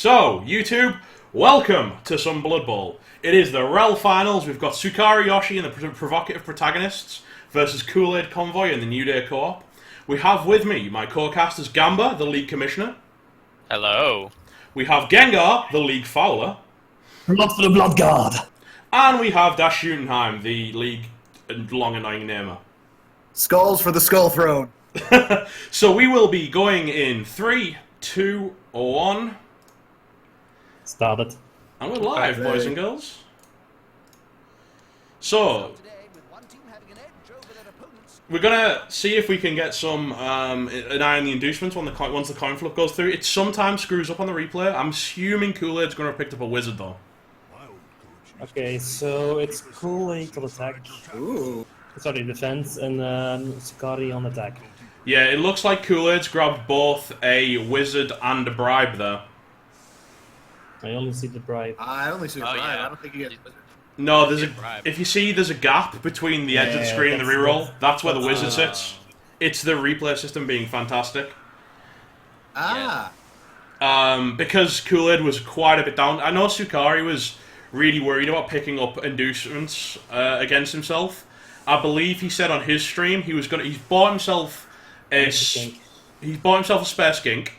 So, YouTube, welcome to some Blood Bowl. It is the REL finals. We've got Sukari Yoshi and the Provocative Protagonists versus Kool-Aid Convoy in the New Day Co-op. We have with me my co-casters Gamba, the League Commissioner. Hello. We have Gengar, the League Fowler. Blood for the Blood God. And we have Dash Jutenheim, the League long annoying namer. Skulls for the Skull Throne. So we will be going in 3, 2, 1. Started. And we're live, boys and girls. So, we're gonna see if we can get some an eye on the inducements once the coin flip goes through. It sometimes screws up on the replay. I'm assuming Kool-Aid's gonna have picked up a wizard though. Okay, so it's Kool-Aid on attack. Ooh. Sorry, defense, and Sukari on attack. Yeah, it looks like Kool-Aid's grabbed both a wizard and a bribe there. I only see the bribe. I only see the bribe. Yeah. I don't think he gets wizard. No, there's Bribe. if you see there's a gap between the edge of the Yeah, screen and the that's- reroll, that's where the that's- wizard sits. It's the replay system being fantastic. Ah. Because Kool-Aid was quite a bit down. I know Sukari was really worried about picking up inducements against himself. I believe he said on his stream he's bought himself a spare skink,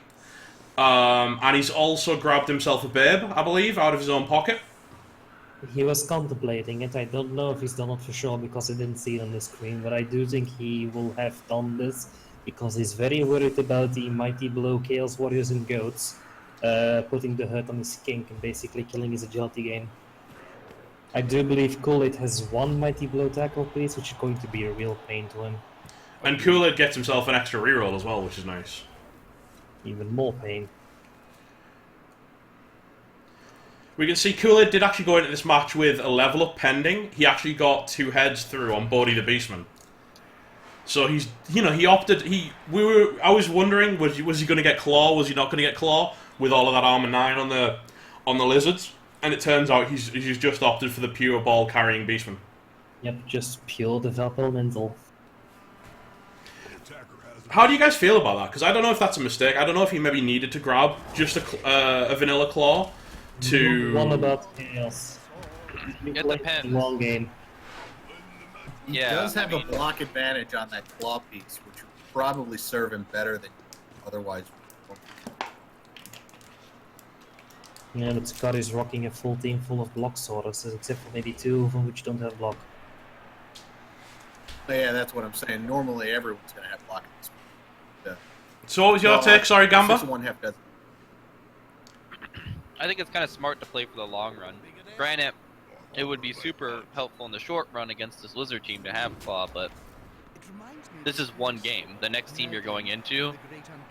and he's also grabbed himself a babe, I believe, out of his own pocket. He was contemplating it. I don't know if he's done it for sure because I didn't see it on the screen, but I do think he will have done this because he's very worried about the Mighty Blow Chaos Warriors and Goats putting the hurt on his skink and basically killing his agility game. I do believe Kool-Aid has one Mighty Blow tackle piece, which is going to be a real pain to him. And Kool-Aid gets himself an extra reroll as well, which is nice. Even more pain. We can see Kool-Aid did actually go into this match with a level up pending. He actually got 2 heads through on Bodhi the Beastman. So he's, he opted. I was wondering, was he going to get Claw? Was he not going to get Claw with all of that armor 9 on the lizards? And it turns out he's just opted for the pure ball carrying Beastman. Yep, just pure developmental. How do you guys feel about that? Because I don't know if that's a mistake. I don't know if he maybe needed to grab just a vanilla Claw to. One about chaos. It depends. Long game. He does have a block advantage on that claw piece, which would probably serve him better than otherwise. Yeah, but Sukari's rocking a full team full of block sorters, except for maybe 2 of them which don't have block. Yeah, that's what I'm saying. Normally, everyone's going to have block. So what was your take? Sorry, Gamba? 6-1 dozen. I think it's kind of smart to play for the long run. Granted, it would be super helpful in the short run against this Lizard team to have Claw, but this is one game. The next team you're going into,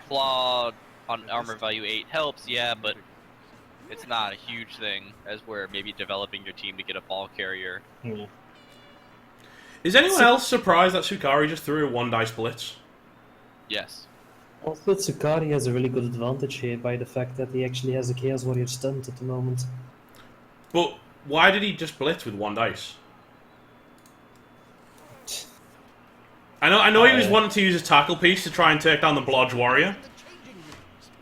Claw on armor value 8 helps, yeah, but it's not a huge thing as where maybe developing your team to get a ball carrier. Yeah. Is anyone else surprised that Sukari just threw a 1-dice blitz? Yes. Also, Sukari has a really good advantage here by the fact that he actually has a Chaos Warrior stunt at the moment. But why did he just blitz with 1 dice? I know he was wanting to use his tackle piece to try and take down the Blodge Warrior.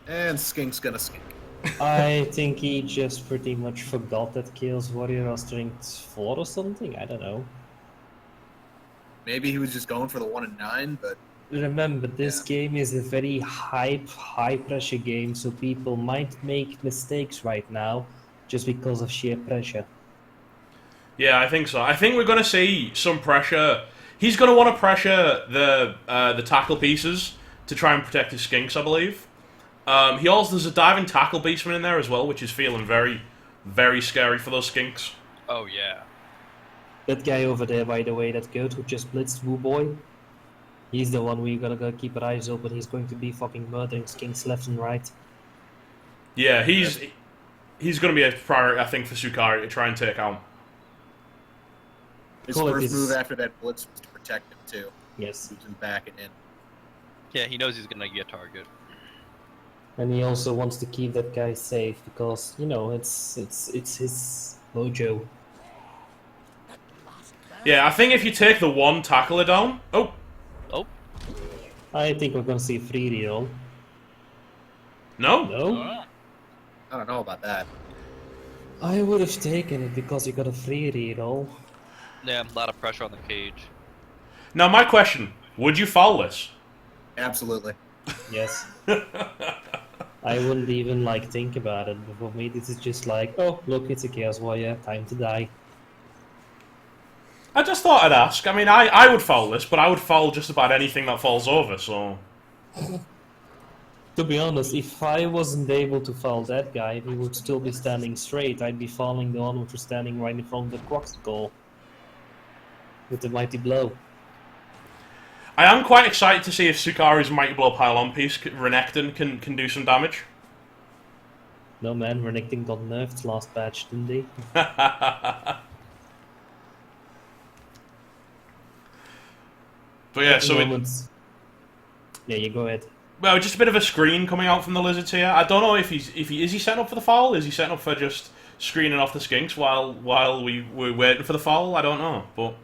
And Skink's going to skink. I think he just pretty much forgot that Chaos Warrior was strength 4 or something, I don't know. Maybe he was just going for the 1 and 9, but Remember, this game is a very high pressure game, so people might make mistakes right now just because of sheer pressure. Yeah, I think so. I think we're going to see some pressure. He's going to want to pressure the tackle pieces to try and protect his skinks, I believe. He also there's a diving tackle beastman in there as well, which is feeling very, very scary for those skinks. Oh, yeah. That guy over there, by the way, that goat who just blitzed Woo Boy, he's the one we gotta keep our eyes open. He's going to be fucking murdering skinks left and right. Yeah, he's going to be a priority, I think, for Sukari to try and take out. his Cool, if first he's- move after that blitz was to protect him, too. Yes. Keeps him back and in. Yeah, he knows he's gonna get target. And he also wants to keep that guy safe because, it's his mojo. Yeah, I think if you take the 1 tackler down... Oh, Oh, I think we're gonna see a free reroll. no? No? I don't know about that. I would have taken it because you got a free reroll. Yeah, a lot of pressure on the cage. Now, my question: would you foul this? Absolutely. Yes. I wouldn't even like think about it. But for me, this is just like, oh, look, it's a Chaos Warrior, time to die. I just thought I'd ask. I mean, I would foul this, but I would foul just about anything that falls over, so... To be honest, if I wasn't able to foul that guy, he would still be standing straight. I'd be fouling the one which was standing right in front of the Crocs goal. With the Mighty Blow. I am quite excited to see if Sukari's Mighty Blow pylon piece, Renekton, can do some damage. No man, Renekton got nerfed last patch, didn't he? But yeah, so yeah, you go ahead. Well, just a bit of a screen coming out from the Lizards here. I don't know if is he setting up for the foul? Is he setting up for just screening off the Skinks while we're waiting for the foul? I don't know, but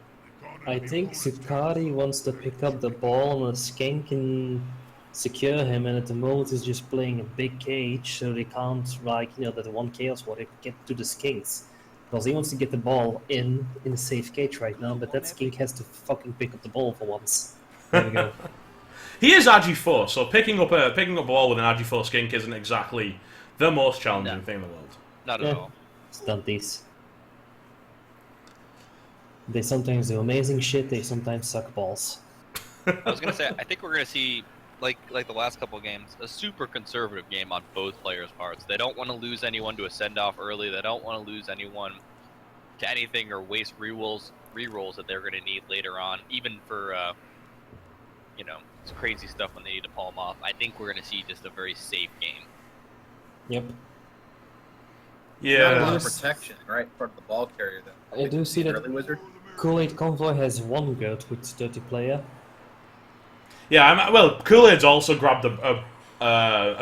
I think Sukari wants to pick up the ball and the Skink can secure him, and at the moment he's just playing a big cage, so they can't, like, you know, that one Chaos Warrior get to the Skinks. Because he wants to get the ball in a safe cage right now, but that Skink has to fucking pick up the ball for once. There we go. He is Agi4, so picking up a ball with an Agi4 Skink isn't exactly the most challenging thing in the world. Not at all. Stunties. They sometimes do amazing shit, they sometimes suck balls. I was gonna say, I think we're gonna see, like the last couple of games, a super conservative game on both players' parts. They don't want to lose anyone to a send-off early. They don't want to lose anyone to anything or waste re-rolls that they're gonna need later on, even for you know, it's crazy stuff when they need to palm off. I think we're gonna see just a very safe game. Yep. Yeah. Not a lot of protection right in front of the ball carrier. I do see that early wizard. Kool-Aid Convoy has one goat with 30 player. Yeah, well, Kool-Aid's also grabbed a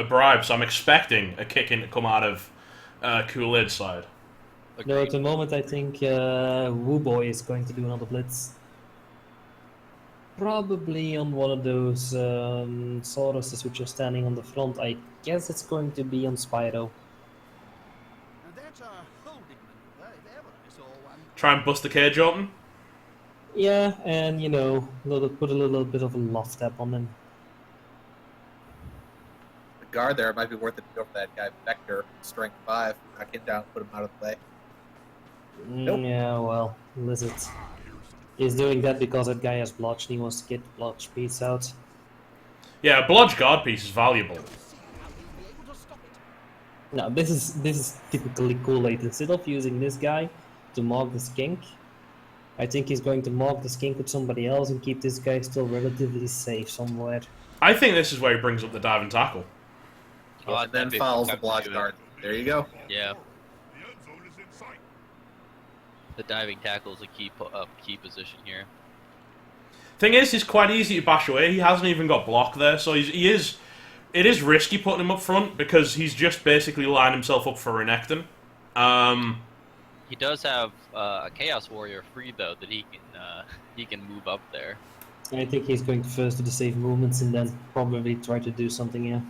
bribe, so I'm expecting a kick in to come out of Kool-Aid's side. No, at the moment I think Woo Boy is going to do another blitz. Probably on one of those Sauruses which are standing on the front. I guess it's going to be on Spyro. Try and bust the cage open. Yeah, and you know, put a little bit of a love tap on them. The guard there, it might be worth it to go for that guy Vector, strength 5, knock him down, put him out of the way. Nope. Yeah, well, Lizard. He's doing that because that guy has blotch and he wants to get blotch piece out. Yeah, a blodge guard piece is valuable. No, this is typically Kool-Aid. Instead of using this guy to mark the Skink, I think he's going to mark the Skink with somebody else and keep this guy still relatively safe somewhere. I think this is where he brings up the dive and tackle. And then fouls the blodge guard. There you go. Yeah. The diving tackle is a key position here. Thing is, it's quite easy to bash away. He hasn't even got block there, so it is risky putting him up front because he's just basically lined himself up for Renekton. He does have a Chaos Warrior free though that he can move up there. I think he's going to first do the safe movements and then probably try to do something here.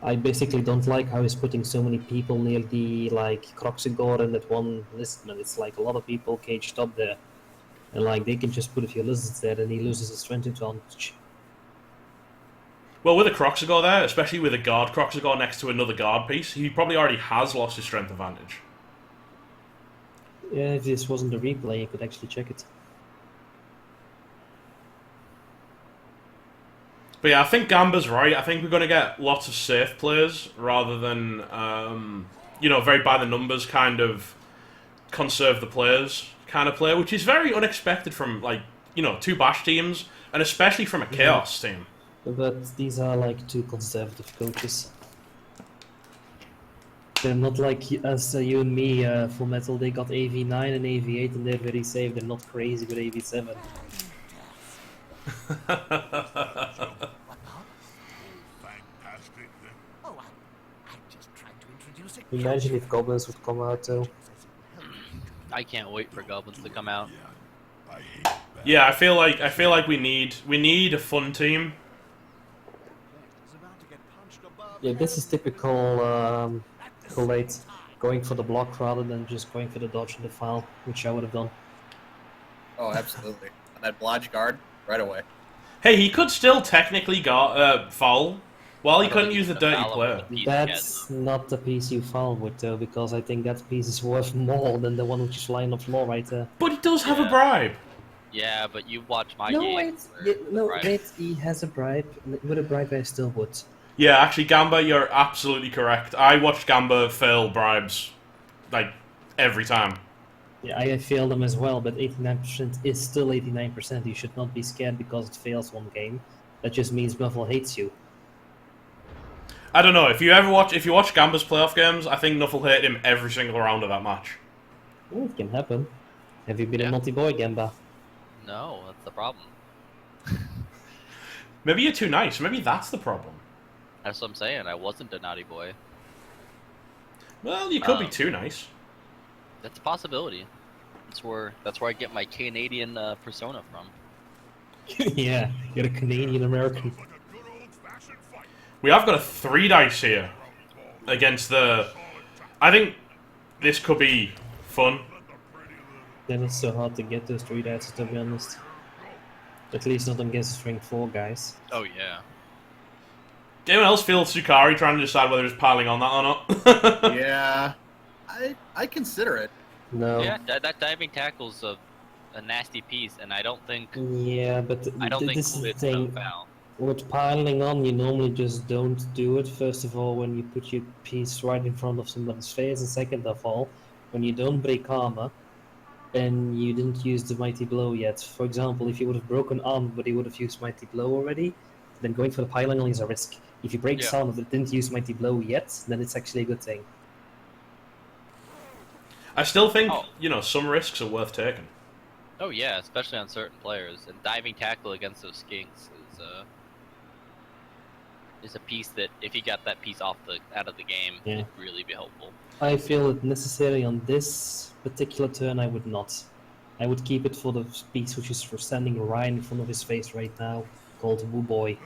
I basically don't like how he's putting so many people near the Croxigore and that one listman. It's like a lot of people caged up there. And like they can just put a few lizards there and he loses his strength advantage. Well, with a Croxigore there, especially with a guard Croxigore next to another guard piece, he probably already has lost his strength advantage. Yeah, if this wasn't a replay, you could actually check it. But yeah, I think Gamba's right. I think we're going to get lots of safe players rather than, very by the numbers kind of conserve the players kind of player, which is very unexpected from, two Bash teams, and especially from a Chaos team. But these are like two conservative coaches. They're not like us, you and me, Full Metal. They got AV9 and AV8 and they're very safe. They're not crazy with AV7. Imagine if goblins would come out though. I can't wait for goblins to come out. Yeah, I feel like we need a fun team. Yeah, this is typical Kool-Aid, going for the block rather than just going for the dodge and the foul, which I would have done. Oh, absolutely. On that blodge guard, right away. Hey, he could still technically foul. Well, he I don't couldn't think use he's the gonna dirty foul him with player. the piece he has, That's not the piece you foul with, though, because I think that piece is worth more than the one which is lying on the floor right there. But he does have a Yeah. bribe. Yeah, but you watch my No, game. wait, where the bribe- wait, he has a bribe. With a bribe, I still would. Yeah, actually, Gamba, you're absolutely correct. I watched Gamba fail bribes, like, every time. Yeah, I failed them as well, but 89% is still 89%. You should not be scared because it fails one game. That just means Nuffle hates you. I don't know, if you watch Gamba's playoff games, I think Nuffle hit him every single round of that match. Well, it can happen. Have you been Yeah. a naughty boy, Gamba? No, that's the problem. Maybe you're too nice. Maybe that's the problem. That's what I'm saying. I wasn't a naughty boy. Well, you could be too nice. That's a possibility. That's where I get my Canadian persona from. Yeah, you're a Canadian American. We have got a 3 dice here against the... I think this could be fun. Then it's so hard to get those 3 dice, to be honest. At least not against string 4 guys. Oh yeah. Anyone else feel Sukari trying to decide whether he's piling on that or not? Yeah, I consider it. No. Yeah, that diving tackle's a nasty piece, and I don't think Yeah, but I don't think this is the it's no thing. foul. With piling on, you normally just don't do it. First of all, when you put your piece right in front of somebody's face, and second of all, when you don't break armor, and you didn't use the Mighty Blow yet. For example, if you would have broken armor, but you would have used Mighty Blow already, then going for the piling on is a risk. If you break armor but didn't use Mighty Blow yet, then it's actually a good thing. I still think, some risks are worth taking. Oh yeah, especially on certain players. And diving tackle against those skinks is a piece that if you got that piece out of the game, it'd really be helpful. I feel it necessary on this particular turn. I would not. I would keep it for the piece which is for standing right in front of his face right now, called Woo Boy.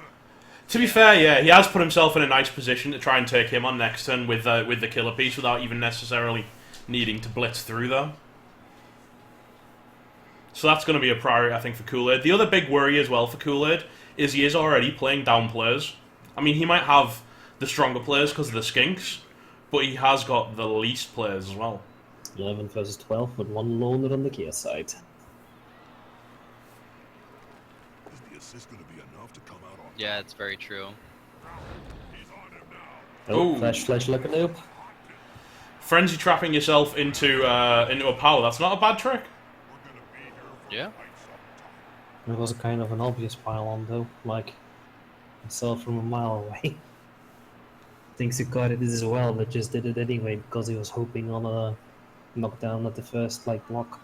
To be fair, yeah, he has put himself in a nice position to try and take him on next turn with the killer piece without even necessarily needing to blitz through them. So that's going to be a priority, I think, for Kool-Aid. The other big worry as well for Kool-Aid is he is already playing down players. I mean, he might have the stronger players because of the skinks, but he has got the least players as well. 11 versus 12 with one loner on the gear side. Yeah, it's very true. Oh, flash, look at nope. Frenzy trapping yourself into a power, that's not a bad trick. Yeah. It was a kind of an obvious pile-on though, like, I saw it from a mile away. I think Sukari did as well, but just did it anyway because he was hoping on a knockdown at the first block.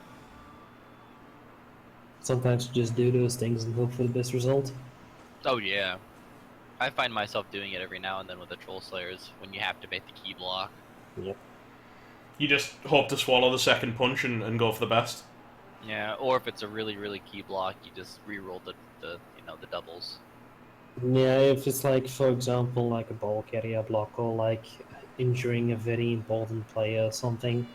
Sometimes you just do those things and hope for the best result. Oh yeah. I find myself doing it every now and then with the Troll Slayers when you have to make the key block. Yep. You just hope to swallow the second punch and go for the best. Yeah, or if it's a really, really key block, you just re-roll the doubles. Yeah, if it's like, for example, like a ball carrier block or like injuring a very important player or something.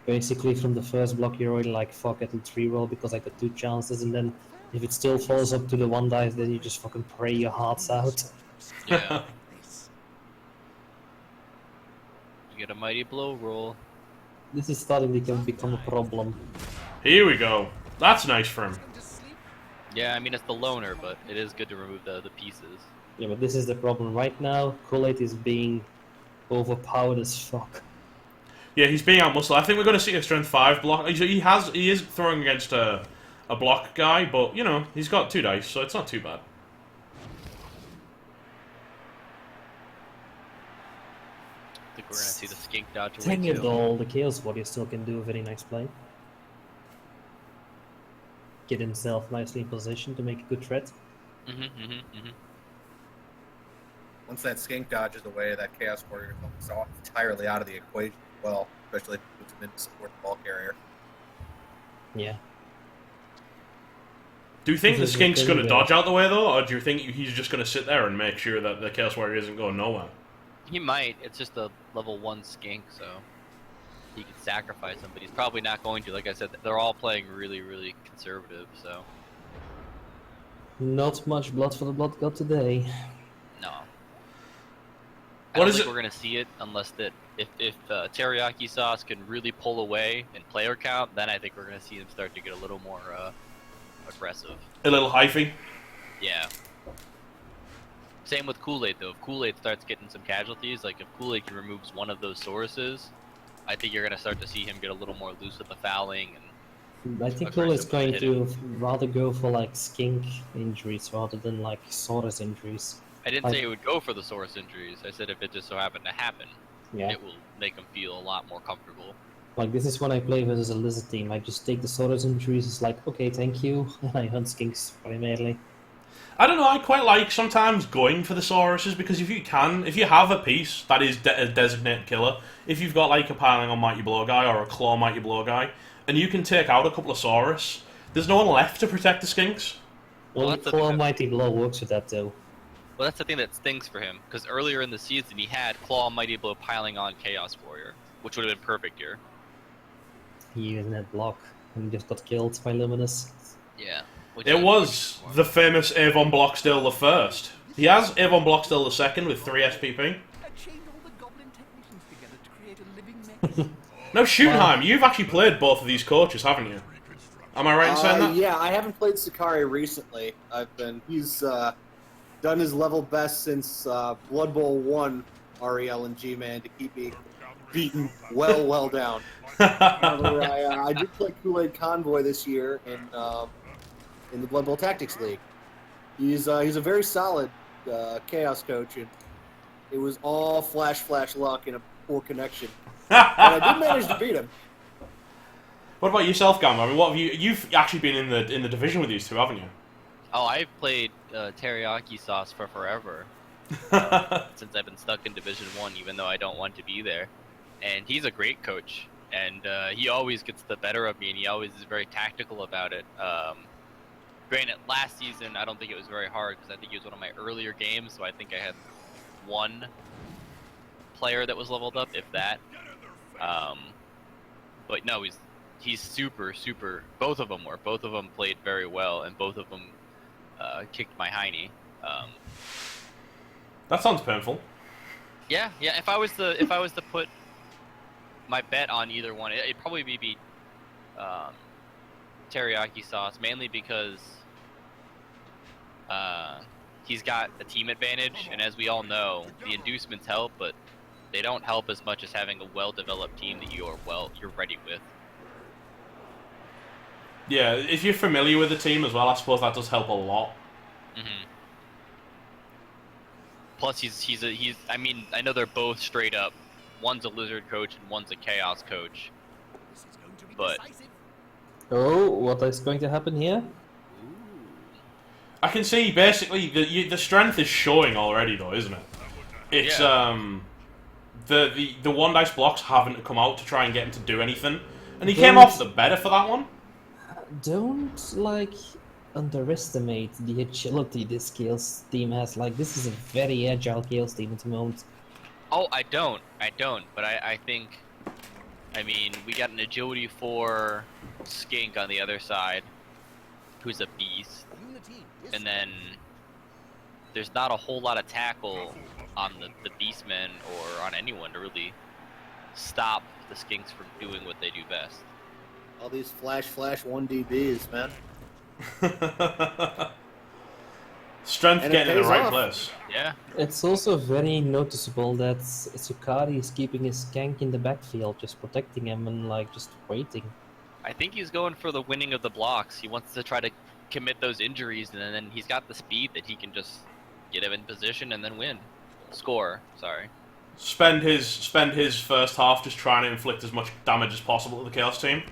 Basically, from the first block, you're already like, fuck it, let's re-roll because I got 2 chances, and then if it still falls up to the 1 dice, then you just fucking pray your hearts out. Yeah. You get a mighty blow roll. This is starting to become a problem. Here we go. That's nice for him. Yeah, I mean, it's the loner, but it is good to remove the pieces. Yeah, but this is the problem. Right now, Kool-Aid is being overpowered as fuck. Yeah, he's being outmuscled. I think we're going to see a strength 5 block. He is throwing against a block guy, but, he's got 2 dice, so it's not too bad. I think we're going to see the skink dodge away, Dang it too. all, the Chaos Warrior still can do a very nice play. Get himself nicely in position to make a good threat. Once that skink dodges away, that Chaos Warrior is entirely out of the equation as well, especially if it puts him in to support the ball carrier. Yeah. Do you think the This is the Skink's thing going to with- dodge out the way, though, or do you think he's just going to sit there and make sure that the Chaos Warrior isn't going nowhere? He might. It's just a level 1 skink, so he could sacrifice him, but he's probably not going to. Like I said, they're all playing really, really conservative, so Not much blood for the blood god today. no. I What don't is think it- we're gonna see it unless that if Teriyaki Sauce can really pull away in player count, then I think we're gonna see him start to get a little more aggressive. A little hyphy. Yeah. Same with Kool-Aid though. If Kool-Aid starts getting some casualties, like if Kool-Aid can removes one of those Sauruses, I think you're gonna start to see him get a little more loose with the fouling and I think Cole is aggressive going hitting. to rather go for like skink injuries rather than like Saurus injuries. I didn't Like- say it would go for the Saurus injuries. I said if it just so happened to happen, Yeah. it will make him feel a lot more comfortable. Like this is when I play versus a lizard team. I just take the Saurus injuries. It's like okay, thank you, and I hunt skinks primarily. I don't know, I quite like sometimes going for the Sauruses, because if you have a piece that is a designated killer, if you've got like a Piling on Mighty Blow guy or a Claw Mighty Blow guy, and you can take out a couple of Saurus, there's no one left to protect the Skinks. Well, Only that's the Claw thing that- Mighty Blow works with that though. Well, that's the thing that stings for him, because earlier in the season he had Claw Mighty Blow piling on Chaos Warrior, which would have been perfect here. He didn't have block and just got killed by Luminous. Yeah. which It is- was the famous Avon Blockstill the first. He has Avon Blockstill the second with 3 SPP. No, Schoenheim, you've actually played both of these coaches, haven't you? Am I right in saying that? Yeah, I haven't played Sakari recently. He's done his level best since Blood Bowl 1 REL and G-Man to keep me beaten well down. However, I did play Kool-Aid Convoy this year in the Blood Bowl Tactics League. He's a very solid Chaos coach, and it was all flash luck and a poor connection. But I did manage to beat him. What about yourself, Gam? I mean, what have you've actually been in the division with these two, haven't you? Oh, I've played Teriyaki Sauce for forever. Since I've been stuck in Division 1, even though I don't want to be there. And he's a great coach, and he always gets the better of me, and he always is very tactical about it. Granted, last season, I don't think it was very hard, because I think it was one of my earlier games, so I think I had one player that was leveled up, if that. But no, he's super, both of them played very well, and both of them kicked my hiney. That sounds painful. Yeah. If I was to put my bet on either one, it'd probably be Teriyaki Sauce, mainly because he's got a team advantage, and as we all know, the inducements help, but they don't help as much as having a well-developed team that you're ready with. Yeah, if you're familiar with the team as well, I suppose that does help a lot. Mm-hmm. Plus, he's I mean, I know they're both straight up. One's a lizard coach and one's a chaos coach. But Oh, what is going to happen here? I can see basically the strength is showing already, though, isn't it? It's the one dice blocks haven't come out to try and get him to do anything, and he came off the better for that one. Don't like underestimate the agility this Chaos team has. Like this is a very agile Chaos team at the moment. oh, I don't. But I think, I mean, we got an agility 4 skink on the other side, who's a beast, and then there's not a whole lot of tackle on the beastmen or on anyone to really stop the skinks from doing what they do best. All these flash 1DBs, man. Strength And it getting in the pays right off. place. Yeah. It's also very noticeable that Sukari is keeping his skank in the backfield, just protecting him and like just waiting. I think he's going for the winning of the blocks. He wants to try to commit those injuries, and then he's got the speed that he can just get him in position and then win. Score, sorry. Spend his first half just trying to inflict as much damage as possible to the Chaos team.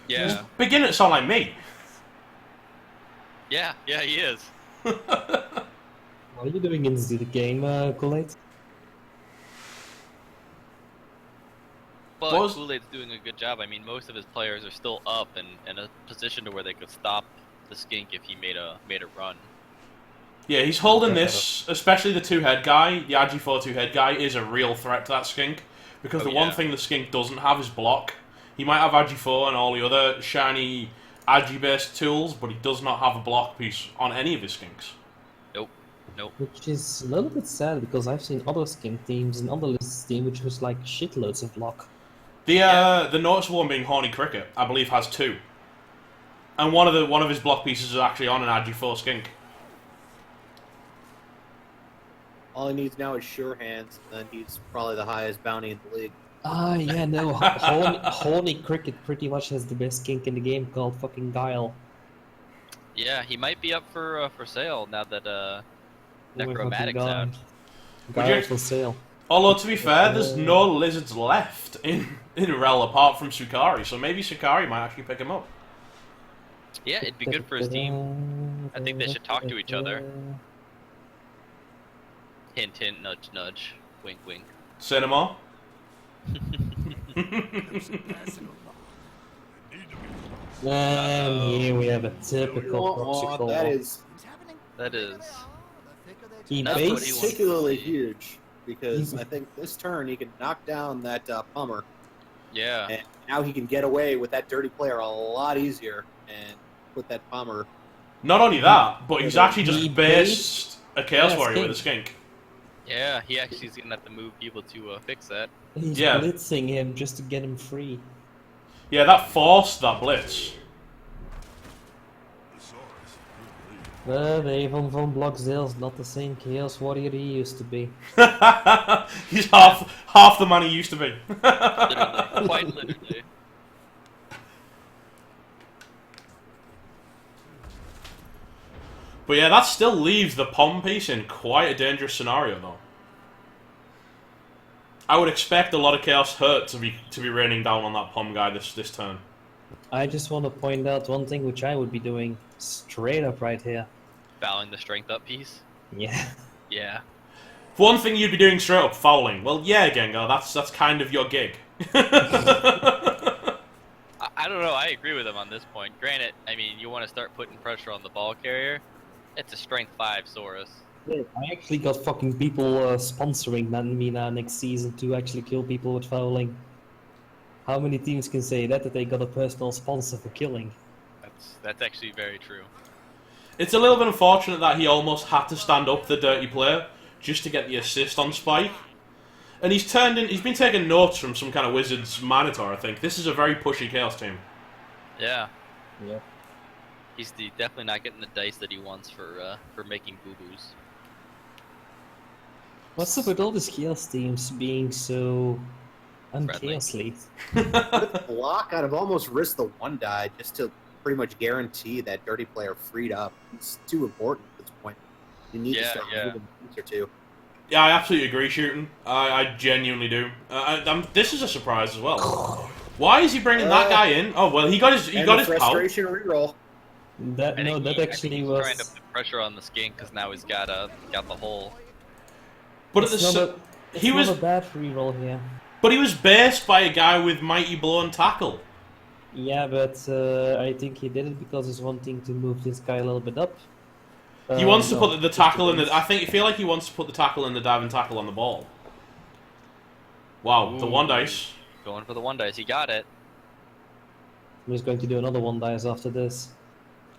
Yeah. Beginning to sound like me. Yeah, he is. What are you doing in the game, Kool-Aid? But Was- Kool-Aid's doing a good job. I mean, most of his players are still up and in a position to where they could stop the skink if he made a run. Yeah, he's holding this, especially the two-head guy, the Agi4 two-head guy, is a real threat to that skink. Because the one thing the skink doesn't have is block. He might have Agi4 and all the other shiny Agi-based tools, but he does not have a block piece on any of his skinks. Nope. Which is a little bit sad because I've seen other skink teams and other lists team which was like shitloads of block. The noticeable one being Horny Cricket, I believe, has 2. And one of his block pieces is actually on an Agi4 skink. All he needs now is sure hands, and then he's probably the highest bounty in the league. Yeah, no, Horny Cricket pretty much has the best skink in the game called fucking Guile. Yeah, he might be up for sale now that Oh my Necromatic's fucking out. God. Guile for sale. Although, to be fair, there's no lizards left in REL apart from Sukari, so maybe Sukari might actually pick him up. Yeah, it'd be good for his team. I think they should talk to each other. Hint, hint, nudge, nudge. Wink, wink. Cinema? And here we have a typical Proxy That is He That's what he based particularly huge, because I think this turn he can knock down that Pummer, Yeah. and now he can get away with that dirty player a lot easier and put that Pummer. Not only that, but he's actually He just based a Chaos Yeah, Warrior with a skink. skink. Yeah, he actually is gonna have to move people to fix that. he's Yeah. blitzing him just to get him free. Yeah, that forced that blitz. The Avon von Bloxdale's not the same Chaos Warrior he used to be. He's half the man he used to be. Literally. Quite literally. But yeah, that still leaves the Pom piece in quite a dangerous scenario, though. I would expect a lot of Chaos Hurt to be raining down on that Pom guy this turn. I just want to point out one thing which I would be doing straight up right here. Fouling the strength up piece. Yeah. Yeah. One thing you'd be doing straight up, fouling. Well, yeah, Gengar, that's kind of your gig. I don't know, I agree with him on this point. Granted, I mean, you want to start putting pressure on the ball carrier. It's a strength 5 Saurus. I actually got fucking people sponsoring me now next season to actually kill people with fouling. How many teams can say that they got a personal sponsor for killing? That's actually very true. It's a little bit unfortunate that he almost had to stand up the dirty player just to get the assist on Spike. And he's been taking notes from some kind of Wizards monitor, I think. This is a very pushy Chaos team. Yeah. Yeah. He's definitely not getting the dice that he wants for making boo-boos. What's up with all these Chaos teams being so unchaosly? Block, I'd have almost risked the 1-die just to pretty much guarantee that dirty player freed up. It's too important at this point. You need to start moving a piece or two. Yeah, I absolutely agree, Shooting. I genuinely do. This is a surprise as well. Why is he bringing that guy in? Oh well, he got his frustration reroll. That actually was trying to put pressure on the skink because now he's got the hole. But it's not a bad reroll here. But he was based by a guy with Mighty Blow and Tackle. Yeah, but I think he did it because he's wanting to move this guy a little bit up. He wants to put the tackle in the. I feel like he wants to put the tackle in the dive and tackle on the ball. Wow, the 1-dice. Going for the 1-dice, he got it. He's going to do another 1-dice after this.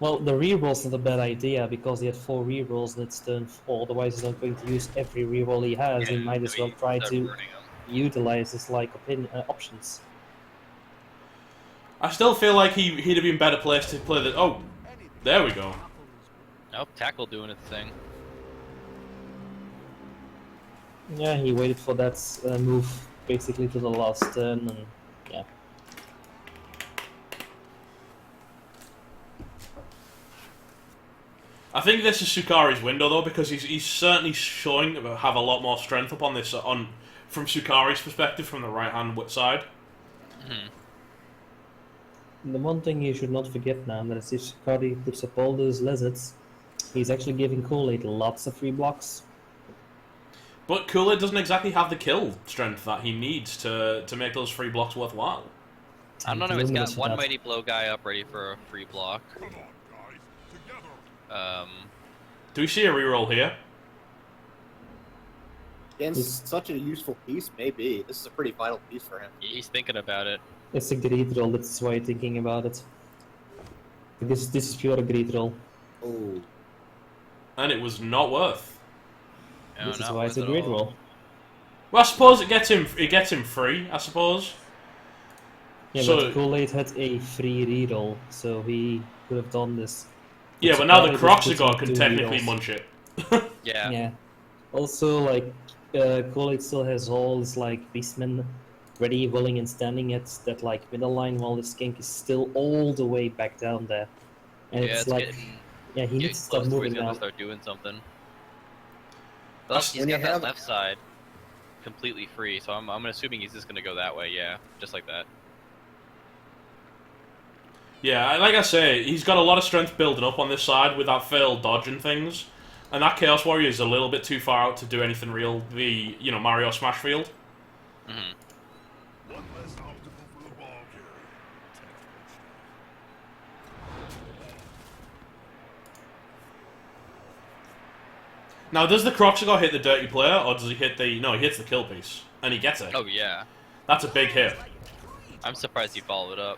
Well, the reroll's not a bad idea because he had 4 rerolls in its turn 4. Otherwise, he's not going to use every reroll he has. He might as well try to utilize his options. I still feel like he'd have been better placed to play the. Oh, there we go. Nope, tackle doing its thing. Yeah, he waited for that move basically to the last turn, and yeah. I think this is Sukari's window though, because he's certainly showing to have a lot more strength up on this from Sukari's perspective from the right hand side. Mm-hmm. The one thing you should not forget now that is if Sukari puts up all those lizards, he's actually giving Kool-Aid lots of free blocks. But Kool-Aid doesn't exactly have the kill strength that he needs to make those free blocks worthwhile. I don't know, he's got one Mighty Blow guy up ready for a free block. Do we see a reroll here? Against such a useful piece, maybe. This is a pretty vital piece for him. He's thinking about it. It's a greed roll, that's why I'm thinking about it. This is pure greed roll. Oh. And it was not worth. No, This is not why it's a worth it greed all. roll. Well, I suppose it gets him free, I suppose. Yeah, So- but Kool-Aid had a free reroll, so he could have done this. Yeah, but now the Sakari was Croxigar putting can 2 technically rerolls. munch it. Yeah. Yeah. Also, like, Kool-Aid still has all his, like, beastmen ready, willing, and standing at that, like, middle line, while the skink is still all the way back down there. And Yeah, it's it's like, getting yeah, he needs to start close to where moving he's gonna now. start doing something. Well, That's- he's when you got that have- left side completely free, so I'm assuming he's just gonna go that way. Yeah, just like that. Yeah, like I say, he's got a lot of strength building up on this side with that failed dodge and things. And that Chaos Warrior is a little bit too far out to do anything real. The, Mario Smash Field. Hmm. Now, does the Croxigar hit the dirty player, or does he hit the... No, he hits the kill piece. And he gets it. Oh yeah, That's a big hit. I'm surprised he followed up.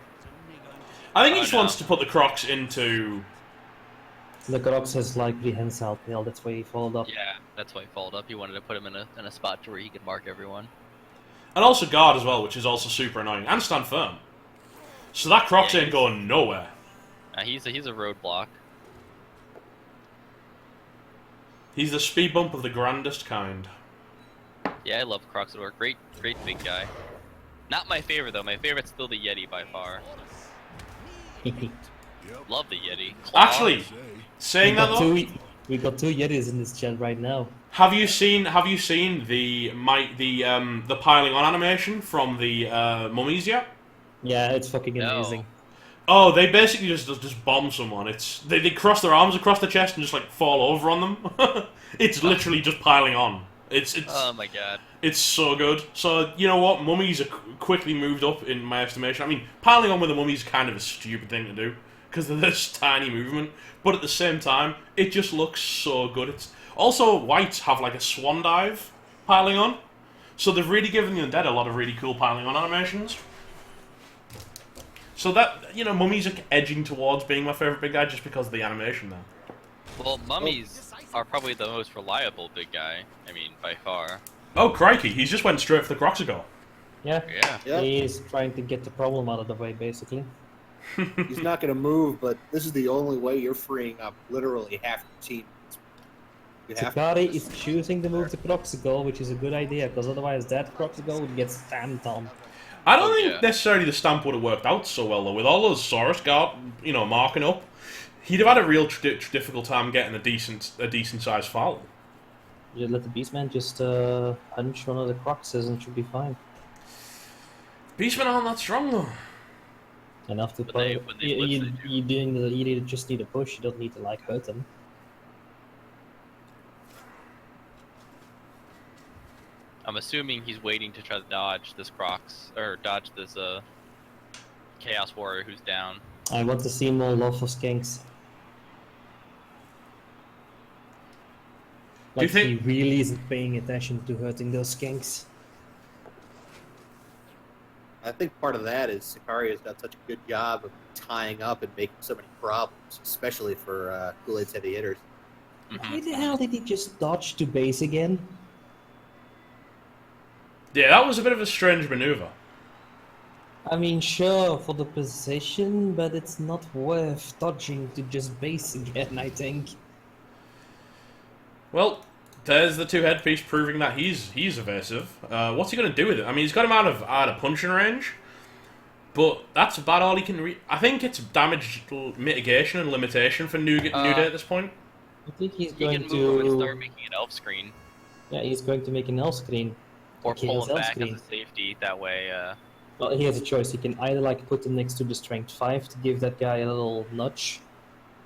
I think he Oh, just no. wants to put the Crocs into... The Crocs has, like, prehensile tail, that's why he followed up. Yeah, that's why he followed up. He wanted to put him in a spot to where he could mark everyone. And also guard as well, which is also super annoying. And stand firm. So that Crocs Yeah, ain't going nowhere. He's a roadblock. He's the speed bump of the grandest kind. Yeah, I love Croxador. Great big guy. Not my favorite though. My favorite's still the Yeti by far. Love the Yeti. Claw. Actually, saying that though, We got 2 Yetis in this chat right now. have you seen the piling on animation from the mummies yet? Yeah, it's fucking No. amazing. Oh, they basically just bomb someone. It's they cross their arms across the chest and just like fall over on them. It's literally just piling on. It's Oh my god. it's so good. So you know what, mummies are quickly moved up in my estimation. I mean, piling on with a mummy is kind of a stupid thing to do because of this tiny movement, but at the same time, it just looks so good. It's also whites have like a swan dive piling on, so they've really given the undead a lot of really cool piling on animations. So that, mummies are edging towards being my favorite big guy just because of the animation there. Well, mummies are probably the most reliable big guy. I mean, by far. Oh crikey, he's just went straight for the Croxigar. Yeah, Yeah. Yeah. he's trying to get the problem out of the way, basically. He's not going to move, but this is the only way you're freeing up literally half your team. You have Sakari to- is choosing to move the Croxigal, which is a good idea, because otherwise that Croxigal would get stamped on. I don't Oh, think yeah. necessarily the stamp would have worked out so well though. With all those Saurus guard, marking up, he'd have had a real difficult time getting a decent sized foul. You let the Beastman just punch one of the Croxes and should be fine. Beastmen aren't that strong though. Enough to But they- when they blitz, they do. you just need a push, you don't need to like hurt them. I'm assuming he's waiting to try to dodge this Crocs or dodge this Chaos Warrior who's down. I want to see more love for skanks. Do you Like, think- he really isn't paying attention to hurting those skanks. I think part of that is Sakari has done such a good job of tying up and making so many problems, especially for Kool-Aid's heavy hitters. Why the hell did he just dodge to base again? Yeah, that was a bit of a strange maneuver. I mean, sure, for the position, but it's not worth dodging to just base again, I think. Well, there's the 2 headpiece proving that he's evasive. What's he going to do with it? I mean, he's got him out of punching range, but that's about all he can. I think it's damage mitigation and limitation for New Day at this point. I think he's He going can move and to... start making an elf screen. Yeah, he's going to make an L screen. Or Okay, pull his him elf back screen. as a safety. That way, Well, he has a choice. He can either like put him next to the strength 5 to give that guy a little nudge,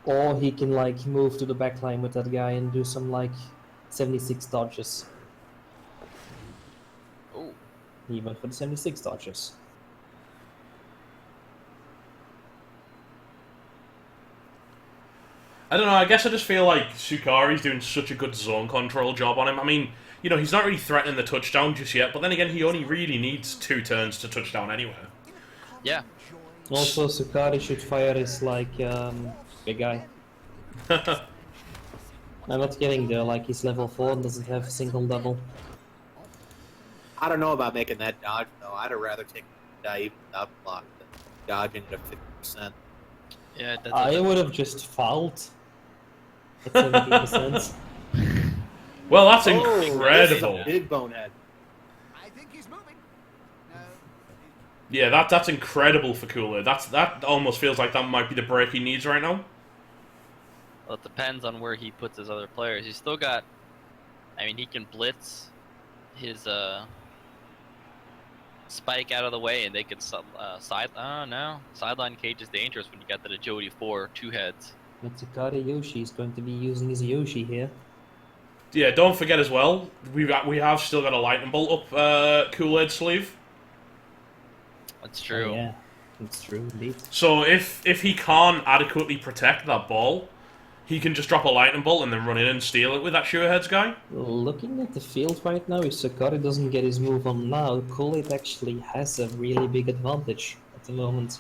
or he can like move to the back line with that guy and do some like 76 dodges. oh, He went for the 76 dodges. I don't know, I guess I just feel like Sukari's doing such a good zone control job on him. I mean, you know, he's not really threatening the touchdown just yet, but then again, he only really needs 2 turns to touchdown anyway. Yeah. Also, Sukari should fire his, like, big guy. I'm not getting there, like, he's level 4 and doesn't have a single double. I don't know about making that dodge, though. I'd have rather take the die even without block than dodging it at 50%. Yeah, that's I would have just fouled at 70%. Well, that's This is incredible. a big bonehead. Yeah, that's incredible for Cooler. That almost feels like that might be the break he needs right now. Well, it depends on where he puts his other players. He's still got. I mean, he can blitz his spike out of the way, and they could side. Oh no, sideline cage is dangerous when you got that agility 4 2 heads. But Sukari Yoshi is going to be using his Yoshi here. Yeah, don't forget as well, we have still got a lightning bolt up Kool-Aid's sleeve. That's true. Oh, yeah, that's true indeed. So if he can't adequately protect that ball, he can just drop a lightning bolt and then run in and steal it with that Sureheads guy. Looking at the field right now, if Sukari doesn't get his move on now, Kool-Aid actually has a really big advantage at the moment.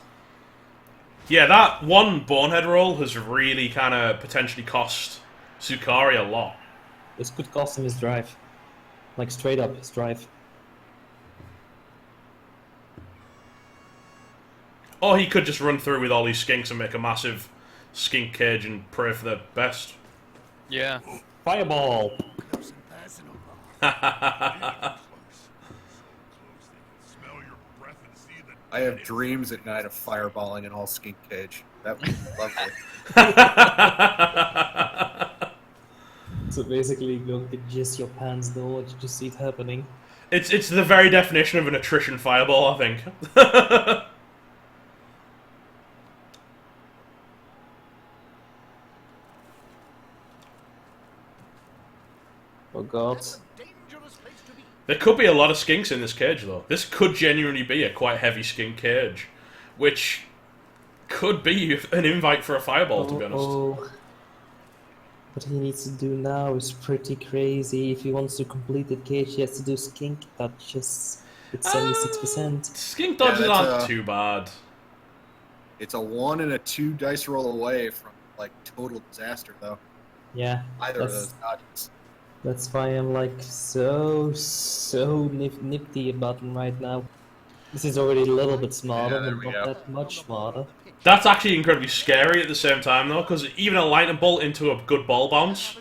Yeah, that one bonehead roll has really kind of potentially cost Sukari a lot. This could cost him his drive. Like, straight up his drive. Or he could just run through with all these skinks and make a massive skink cage and pray for the best. Yeah. Fireball! I have dreams at night of fireballing an all skink cage. That would be lovely. So basically you're going to jizz your pants though, what you just see it happening. It's the very definition of an attrition fireball, I think. Oh god. There could be a lot of skinks in this cage, though. This could genuinely be a quite heavy skink cage, which could be an invite for a fireball, to be honest. Oh. What he needs to do now is pretty crazy. If he wants to complete the cage, he has to do skink touches. It's 76%. Skink dodges that's aren't too bad. It's a 1 and a 2 dice roll away from like total disaster, though. Yeah, Either of those dodges. that's why I'm like so nifty about him right now. This is already a little bit smarter, Yeah, there but we not go. that much smarter. That's actually incredibly scary at the same time, though, because even a lightning bolt into a good ball bounce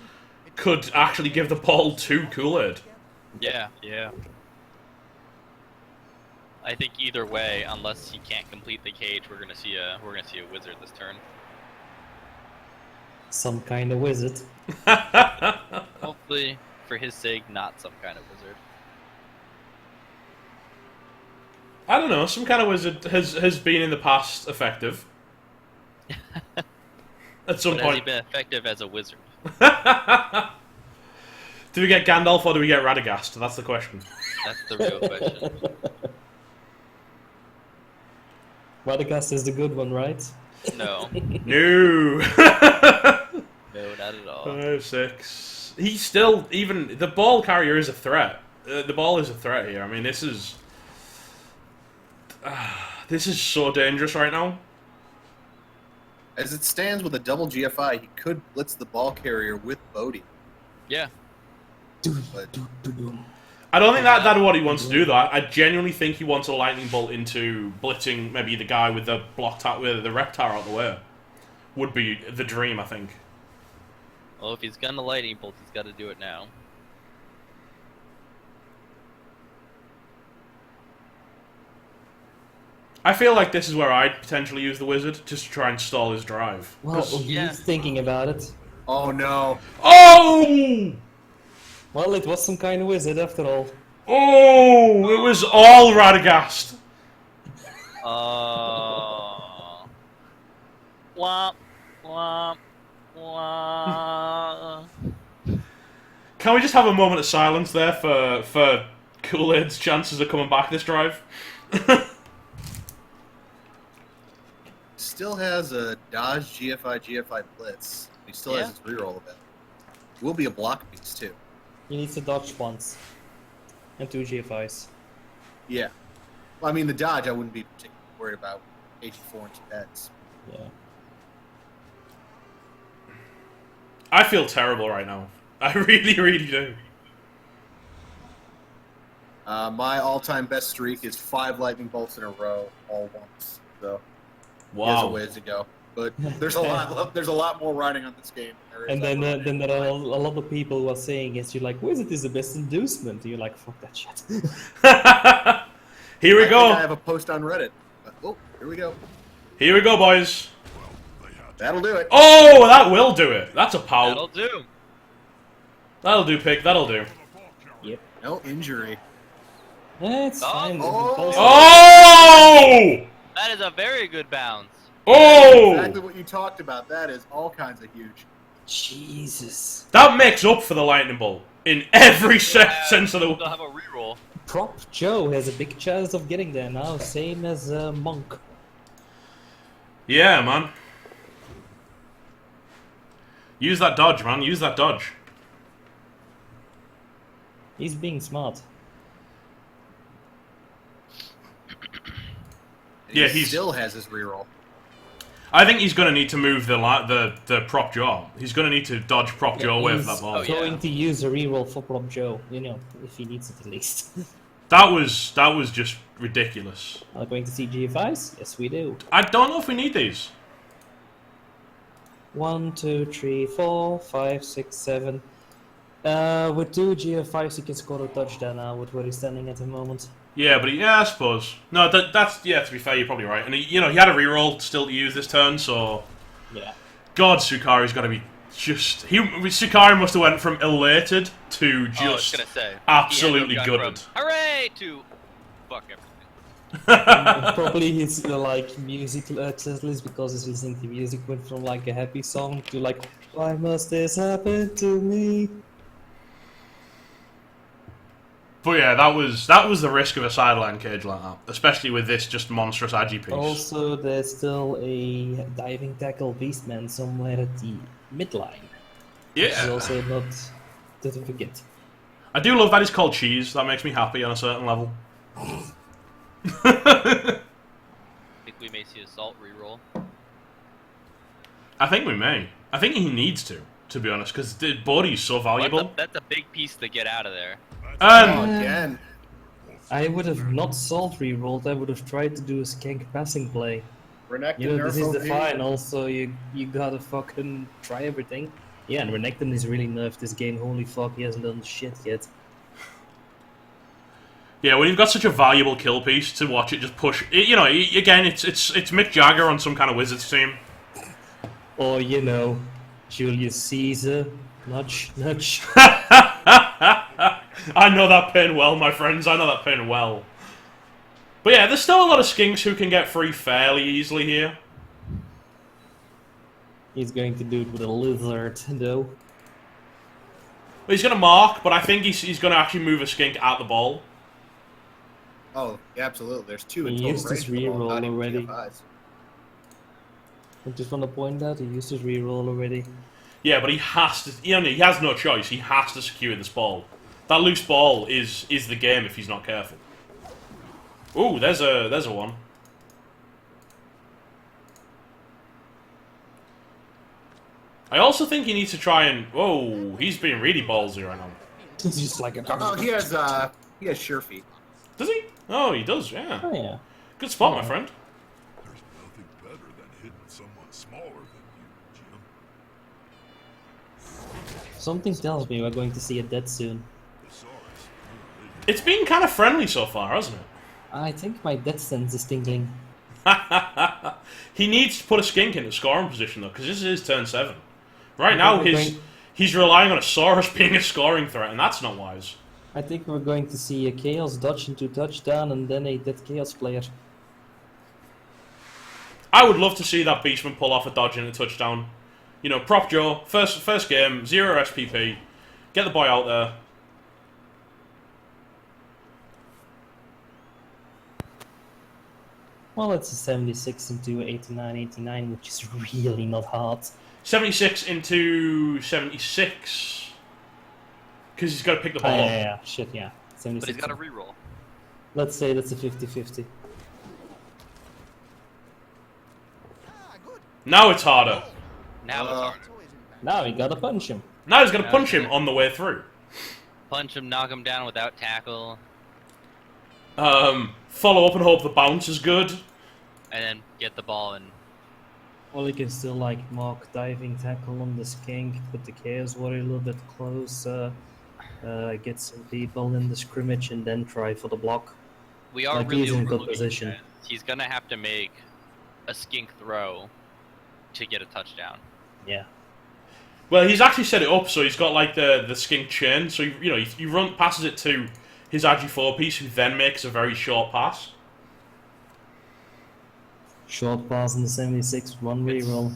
could actually give the ball to Kool-Aid. Yeah. Yeah. I think either way, unless he can't complete the cage, we're gonna see a wizard this turn. Some kind of wizard. Hopefully, for his sake, not some kind of wizard. I don't know, some kind of wizard has been in the past effective. At some But has he point. been effective as a wizard? Do we get Gandalf or do we get Radagast? That's the question. That's the real question. Radagast is the good one, right? No. No! No, not at all. 5, 6. He's still, even, the ball carrier is a threat. The ball is a threat here. I mean, this is so dangerous right now. As it stands with a double GFI, he could blitz the ball carrier with Bodhi. Yeah. But I don't think that's what he wants to do, though. I genuinely think he wants a lightning bolt into blitzing maybe the guy with the with the reptar out the way. Would be the dream, I think. Well, if he's gonna lightning bolt, he's got to do it now. I feel like this is where I'd potentially use the wizard, just to try and stall his drive. Well, he's thinking about it. oh no! Oh! Well, it was some kind of wizard after all. Oh! It was all Radagast. Womp, womp, womp. Can we just have a moment of silence there for Kool-Aid's chances of coming back this drive? Still has a dodge GFI blitz. He still has his reroll event. Will be a block piece too. He needs to dodge once. And 2 GFIs. Yeah. Well, I mean, the dodge I wouldn't be particularly worried about. 84-inch heads. Yeah. I feel terrible right now. I really, really do. My all-time best streak is 5 lightning bolts in a row, all once. So he has a Wow. ways to go. But there's a lot. There's a lot more riding on this game. And then there are a lot of people who are saying it's you're like, Wizard is the best inducement. And you're like, fuck that shit. Here we I go. think I have a post on Reddit. Oh, here we go. Here we go, boys. That'll do it. Oh, that will do it. That's a pow. That'll do. That'll do, Pig. That'll do. Yep. No injury. Yeah, it's fine. Oh! Oh! That is a very good bounce. Oh! Exactly what you talked about. That is all kinds of huge. Jesus. That makes up for the lightning bolt in every sense of the They'll word. have a reroll. Prop Joe has a big chance of getting there now, same as Monk. Yeah, man. Use that dodge, man. Use that dodge. He's being smart. Yeah, He he's- still has his reroll. I think he's going to need to move the prop jaw. He's going to need to dodge prop jaw away from that ball. Oh, yeah. Going to use a reroll for Prop Joe, you know, if he needs it at least. That was just ridiculous. Are we going to see GFIs? Yes, we do. I don't know if we need these. 1, 2, 3, 4, 5, 6, 7. With 2 GFIs, you can score a touchdown now with where he's standing at the moment. Yeah, but I suppose. No, that's yeah. To be fair, you're probably right. And he had a reroll still to use this turn, so Yeah. God, Sukari's got to be just. Sukari must have went from elated to Oh, I was just gonna say. absolutely He had no gun gutted. from hooray to fuck everything. Probably his like music list because he's listening to music went from like a happy song to like, why must this happen to me? But yeah, that was the risk of a sideline cage like that, especially with this just monstrous agi piece. Also, there's still a diving tackle beastman somewhere at the midline. Which is Yeah, also not to forget. I do love that he's called cheese. That makes me happy on a certain level. I think we may see assault reroll. I think we may. I think he needs to be honest, because the body's so valuable. That's a big piece to get out of there. And Oh, again. I would have not salt rerolled, I would have tried to do a skank passing play. Renekton, You know, this is the Nerf OP. final, so you gotta fucking try everything. Yeah, and Renekton is really nerfed this game, holy fuck, he hasn't done shit yet. yeah, when you've got such a valuable kill piece to watch it just push, again, it's Mick Jagger on some kind of Wizards team. Or, you know, Julius Caesar, nudge, nudge. I know that pain well, my friends. I know that pain well. But yeah, there's still a lot of skinks who can get free fairly easily here. He's going to do it with a lizard, though. He's going to mark, but I think he's going to actually move a skink at the ball. Oh, yeah, absolutely. There's 2 in He total used his range for the ball, reroll not even already. TFIs. I just want to point out, he used his reroll already. Yeah, but he has to. He has no choice. He has to secure this ball. That loose ball is the game if he's not careful. Ooh, there's a one. I also think he needs to try and. Whoa, he's being really ballsy right now. He's just like a... Oh, he has sure feet. Does he? Oh, he does. Yeah. Oh, yeah. Good spot, my friend. There's nothing better than hitting someone smaller than you, Jim. Something tells me we're going to see a death soon. It's been kind of friendly so far, hasn't it? I think my death sense is tingling. He needs to put a skink into scoring position though, because this is turn 7. Right I now, think we're going- he's relying on a Saurus being a scoring threat, and that's not wise. I think we're going to see a Chaos dodge into touchdown and then a dead Chaos player. I would love to see that Beastman pull off a dodge and a touchdown. You know, Prop Joe, first game, 0 SPP. Get the boy out there. Well, it's a 76 into 89, 89, which is really not hard. 76 into 76. Because he's got to pick the ball up. Yeah, shit, yeah. 76. But he's got a reroll. Let's say that's a 50-50. Now it's harder. Now it's hard. Now you gotta punch him. Now he's got to punch him on the way through. Punch him, knock him down without tackle, Follow up and hope the bounce is good. and then get the ball and Or you can still like mark diving tackle on the skink, put the Chaos Warrior a little bit closer, get some people in the scrimmage, and then try for the block. we are Like, really he's in good overlooking position. that. He's gonna have to make a skink throw to get a touchdown. Yeah. Well, he's actually set it up so he's got like the skink chain. So you run passes it to his RG4 piece, who then makes a very short pass. Short pass in the 76 with one reroll.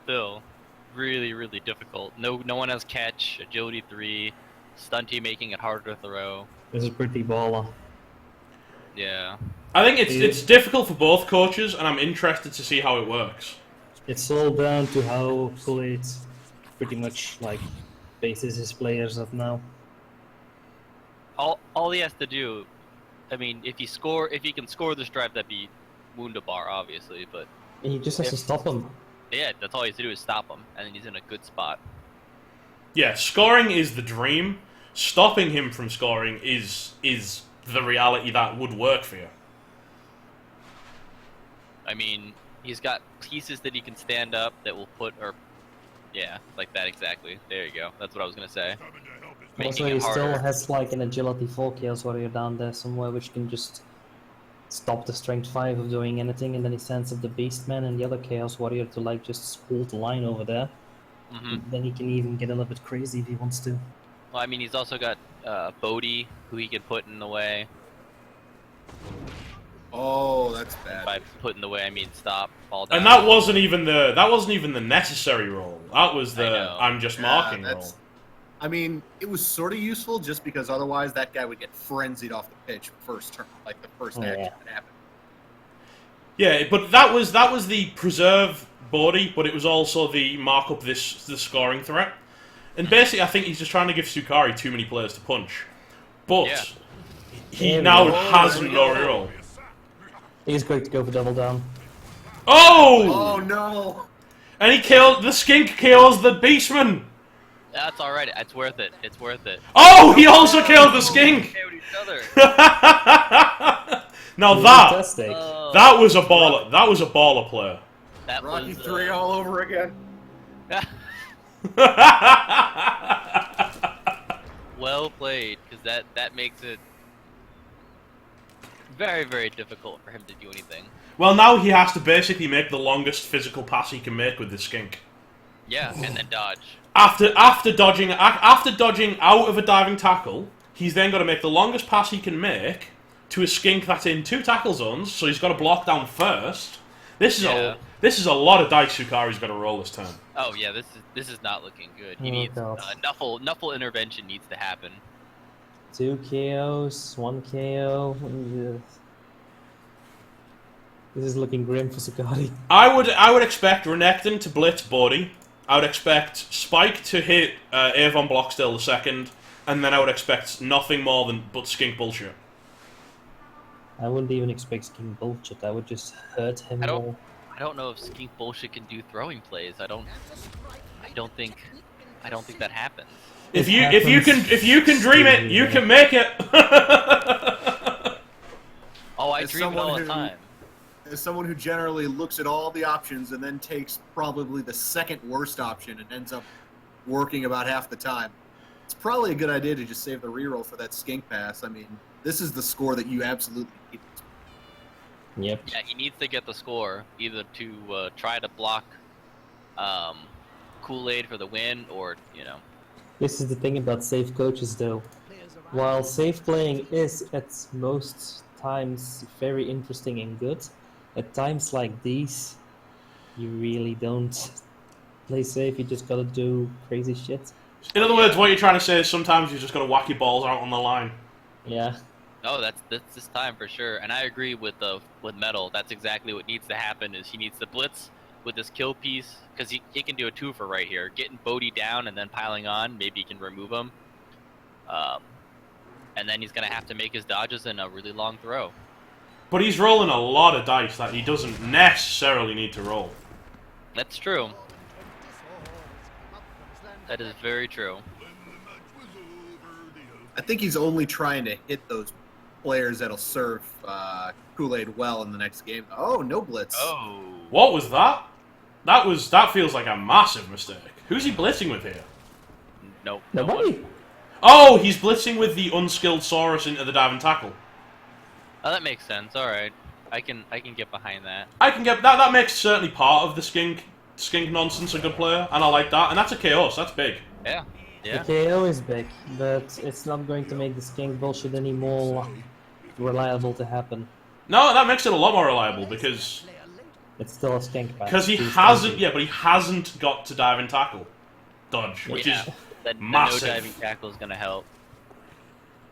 Still, really, really difficult. No one has catch, agility 3, stunty making it harder to throw. This is pretty baller. Yeah. I think it's difficult for both coaches, and I'm interested to see how it works. It's all down to how Kool-Aid pretty much like bases his players up now. All he has to do, I mean, if he can score this drive, that'd be Wunderbar, obviously, but And he just has to stop him. yeah, that's all he has to do is stop him, and then he's in a good spot. Yeah, scoring is the dream. Stopping him from scoring is the reality that would work for you. I mean, he's got pieces that he can stand up that will yeah, like that exactly. There you go. That's what I was gonna say. Also, Making he it still harder. has like an agility 4 Chaos Warrior down there somewhere, which can just stop the strength 5 of doing anything, and then he sends up the Beastman and the other Chaos Warrior to like just hold the line over there. Then he can even get a little bit crazy if he wants to. Well, I mean, he's also got Bodhi, who he can put in the way. Oh, that's bad. By put in the way, I mean stop, fall down. And that wasn't even the necessary roll. That was I the know. I'm just marking roll. I mean, it was sort of useful just because otherwise that guy would get frenzied off the pitch first turn, like the first Oh, action yeah. that happened. Yeah, but that was the preserve body, but it was also the mark up the scoring threat. And basically, I think he's just trying to give Sukari too many players to punch. But Yeah. he There now we go. has no reroll. He's great to go for double down. Oh! Oh no! And the skink kills the beastman. That's all right. It's worth it. It's worth it. Oh, he also killed the skink. Killed each other. Now Fantastic. that was a baller. That was a baller player. That Rocky was 3 all over again. well played, because that makes it very, very difficult for him to do anything. Well, now he has to basically make the longest physical pass he can make with the skink. Yeah, and then dodge. After dodging out of a diving tackle, he's then got to make the longest pass he can make to a skink that's in 2 tackle zones. So he's got to block down first. This is a lot of dice Sukari's got to roll this turn. Oh yeah, this is not looking good. He Oh, needs God. Nuffle intervention needs to happen. 2 KOs, 1 KO. This is looking grim for Sukari. I would expect Renekton to blitz Bodhi. I would expect Spike to hit Avon Blockstill the second, and then I would expect nothing more but skink bullshit. I wouldn't even expect King bullshit. I would just hurt him I more. don't know if Skink Bullshit can do throwing plays. I don't think that happens. If you can dream it, you can make it. Oh, I As dream it all the someone time. As someone who generally looks at all the options and then takes probably the second worst option and ends up working about half the time, it's probably a good idea to just save the reroll for that skink pass. I mean, this is the score that you absolutely need. Yep. Yeah, he needs to get the score either to try to block Kool-Aid for the win, or This is the thing about safe coaches, though. While safe playing is at most times very interesting and good, at times like these, you really don't play safe. You just gotta do crazy shit. In other words, what you're trying to say is sometimes you just got to whack your balls out on the line. Yeah. No, that's this time for sure. And I agree with Metal. That's exactly what needs to happen. Is he needs to blitz with his kill piece, because he can do a twofer right here. Getting Bodhi down and then piling on, maybe he can remove him. And then he's going to have to make his dodges in a really long throw. But he's rolling a lot of dice that he doesn't necessarily need to roll. That's true. That is very true. I think he's only trying to hit those players that'll serve Kool-Aid well in the next game. Oh, no blitz. Oh. What was that? That feels like a massive mistake. Who's he blitzing with here? Nope. Nobody. Oh, he's blitzing with the unskilled Saurus into the dive and tackle. Oh, that makes sense. All right, I can get behind that. I can get that. That makes certainly part of the skink nonsense a good player, and I like that. And that's a chaos. That's big. Yeah. Yeah. The KO is big, but it's not going to make the skink bullshit any more reliable to happen. No, that makes it a lot more reliable because It's still a skink patch. he hasn't. Yeah, but he hasn't got to dive and tackle dodge, which is The massive. no diving tackle is gonna help.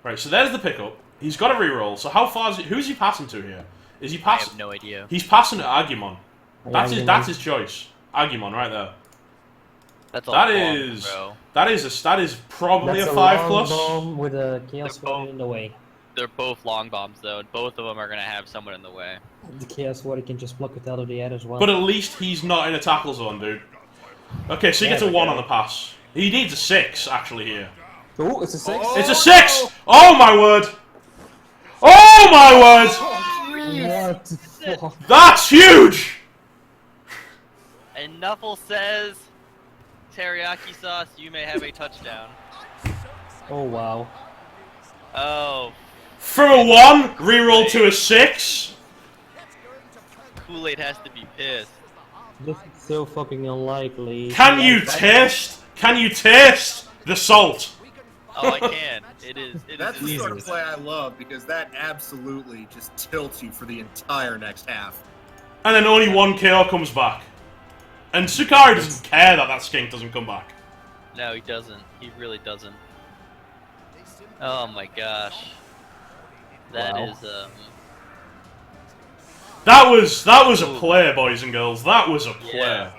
Right. So there's the pickup. He's got a reroll. So how far is he? Who's he passing to here? Is he I passing? have no idea. He's passing to Agumon. That's his. Agumon. That's his choice. Agumon, right there. That's a That long is. throw. That is probably That's a 5 long plus. bomb with a Chaos They're both- Warrior in the way. They're both long bombs though. Both of them are gonna have someone in the way. The Chaos Warrior can just block it out of the air as well. But at least he's not in a tackle zone, dude. Okay, so he gets a There we 1 go. on the pass. He needs a 6 actually here. Oh, it's a 6. Oh! It's a 6. Oh my word! Oh my word! What the fuck? That's huge! And Nuffle says, "Teriyaki sauce, you may have a touchdown." Oh wow. Oh, From a 1, reroll to a 6. Kool-Aid has to be pissed. This is so fucking unlikely. Can you taste? Can you taste the salt? Oh, I can. It is. It That's is. the sort of play I love because that absolutely just tilts you for the entire next half. And then only 1 KO comes back. And Sukari doesn't care that skink doesn't come back. No, he doesn't. He really doesn't. Oh my gosh. That Wow. is That was a play, boys and girls. That was a play. Yeah.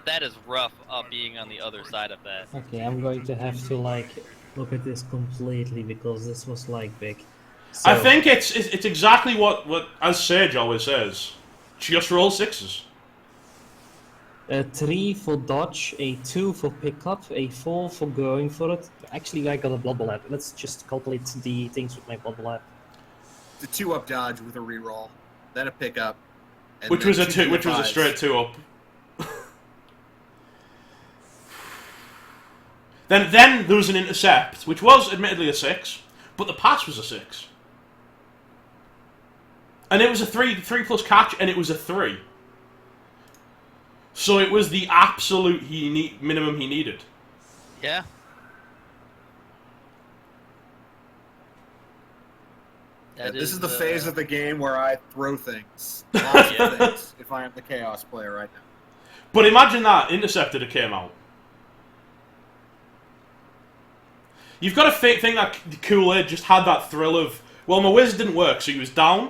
that is rough being on the other side of that. Okay, I'm going to have to like look at this completely because this was like big. So, I think it's exactly what as Sage always says. Just roll 6s. a 3 for dodge, a 2 for pickup, a 4 for going for it. Actually, I got a bubble app. Let's just calculate the things with my bubble app. The 2-up dodge with a reroll, then a pickup, and Which then was a 2 which was a DFIs. straight 2-up. Then there was an intercept, which was admittedly a 6, but the pass was a 6. And it was a 3 plus catch, and it was a 3. So it was the absolute minimum he needed. Yeah. This is the phase of the game where I throw things. Lots of things if I am the Chaos player right now. But imagine that intercepted it came out. You've got to think that Kool-Aid just had that thrill of, well, my wizard didn't work, so he was down,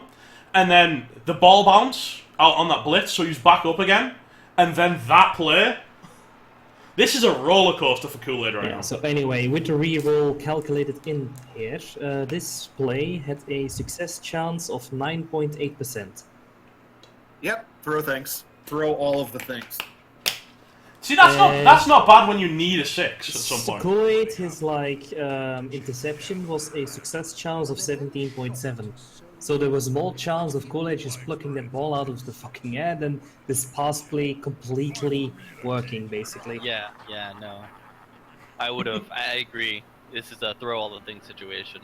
and then the ball bounce out on that blitz, so he was back up again, and then that play. This is a roller coaster for Kool-Aid right now. So anyway, with the reroll calculated in here, this play had a success chance of 9.8%. Yep, throw things. Throw all of the things. See, that's not bad when you need a 6 at some point. Kool-Aid, his interception was a success chance of 17.7. So there was more chance of Kool-Aid just plucking that ball out of the fucking air than this pass play completely working, basically. Yeah, no. I agree. This is a throw all the things situation.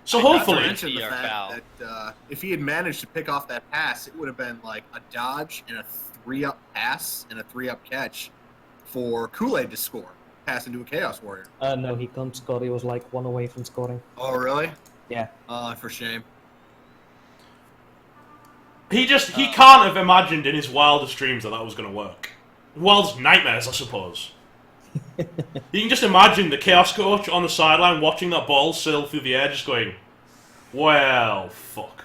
So Not to hopefully, mention the Our fact foul. that if he had managed to pick off that pass, it would have been like a dodge and a 3-up pass and a 3-up catch for Kool-Aid to score. Pass into a Chaos Warrior. No, he can't score. He was like 1 away from scoring. Oh, really? Yeah. For shame. he can't have imagined in his wildest dreams that was going to work. Wildest nightmares, I suppose. You can just imagine the Chaos Coach on the sideline watching that ball sail through the air, just going, well, fuck.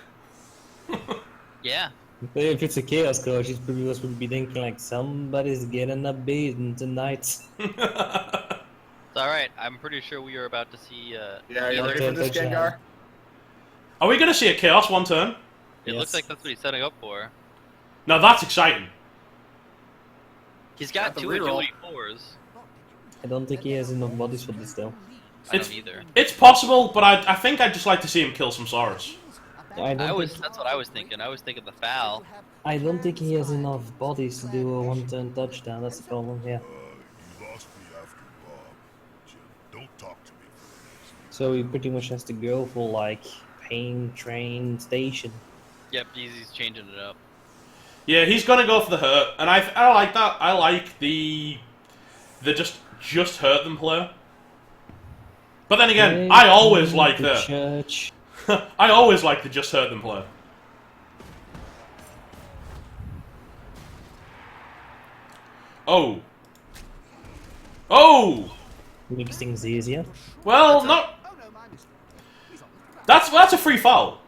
Yeah, But if it's a chaos coach, he's pretty much would be thinking like somebody's getting a beating tonight. It's alright, I'm pretty sure we are about to see Yeah, you either. ready for this, Touchdown. Gengar? Are we going to see a chaos one turn? It looks Yes. like that's what he's setting up for. Now that's exciting. He's got Got the 2 reroll. agility 4s. I don't think he has enough bodies for this though. I It's- don't either. It's possible, but I think I'd just like to see him kill some Saurus. That's what I was thinking. I was thinking the foul. I don't think he has enough bodies to do a one-turn touchdown. That's the problem here. You lost me after Bob. Jim, don't talk to me for the next. So he pretty much has to go for like pain train station. Yep, he's changing it up. Yeah, he's gonna go for the hurt, and I like that. I like the just hurt them play. But then again, I always like the the church. I always like the just hurt them play. Oh. Oh. Makes things easier. Well, not. That's a free foul.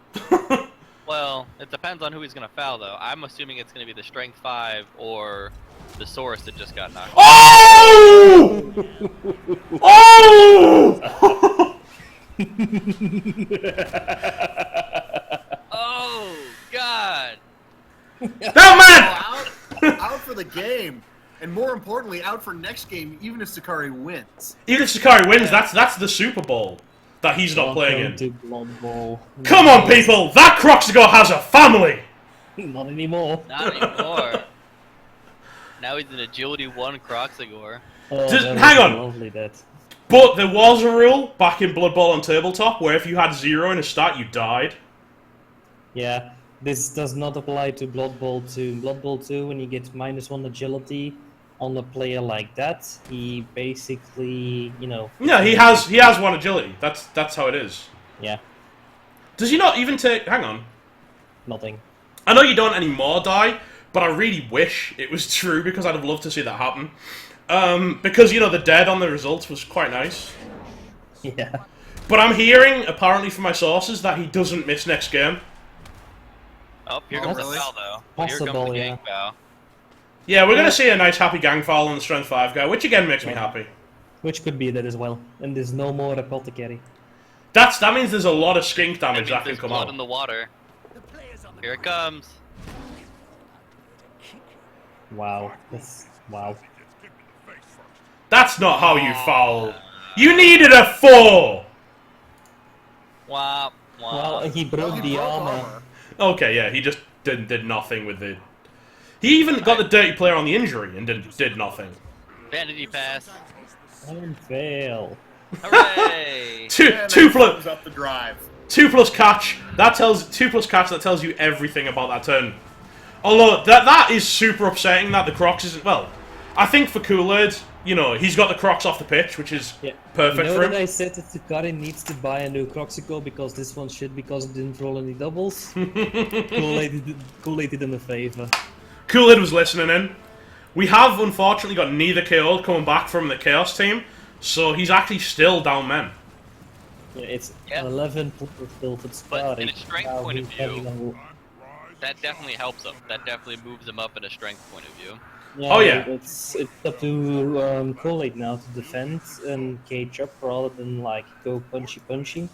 Well, it depends on who he's gonna foul, though. I'm assuming it's gonna be the strength 5 or the Saurus that just got knocked. Oh! Oh! Oh God! That man! Out for the game. And more importantly, out for next game, even if Sakari wins. Even if Sakari wins, that's the Super Bowl that he's not playing Welcome in. to Blood Bowl. Come on, people! That Croxigo has a family! Not anymore. Not anymore. Now he's an agility 1 Croxagore. Oh, Just- that hang was on. Lovely that. But there was a rule back in Blood Bowl on Tabletop where if you had 0 in a stat, you died. Yeah, this does not apply to Blood Bowl 2. Blood Bowl 2, when you get -1 agility on a player like that, he basically, you know. Yeah, he has 1 agility. That's how it is. Yeah, Does he not even take... Hang on. nothing. I know you don't anymore die, but I really wish it was true because I'd have loved to see that happen. Because, you know, the dead on the results was quite nice. Yeah. But I'm hearing, apparently from my sources, that he doesn't miss next game. Oh, here comes the That's foul, though. Here comes possible, the yeah. gang foul. Yeah, we're going to see a nice happy gang foul on the Strength 5 guy, which again makes me happy. Which could be that as well. And there's no more apothecary. That means there's a lot of skink That damage means that can there's come blood out. in the water. Here it comes. Wow. That's wow. That's not how you foul. You needed a 4! Wah, wah. Well, he broke the armor. Okay, yeah, he just did nothing with it. He even got the dirty player on the injury and did nothing. Vanity pass. And fail. Hooray! Two And plus that sums up the drive. 2 plus catch. That tells you everything about that turn. Although that is super upsetting that the Crocs isn't. Well, I think for Kool-Aid, you know, he's got the Crocs off the pitch, which is Yeah. perfect You know for that him. I said that Sakari needs to buy a new Croxico because this one shit because it didn't roll any doubles? Kool-Aid did him a favor. Kool-Aid was listening in. We have unfortunately got neither KO'd coming back from the Chaos team, so he's actually still down men. Yeah, it's Yeah. 11 plus filtered But Sakari. in a strength Now point of he's having view- a- That definitely helps him. That definitely moves him up in a strength point of view. Yeah, Oh, yeah. It's up to Kool-Aid now to defend and cage up rather than like go punchy.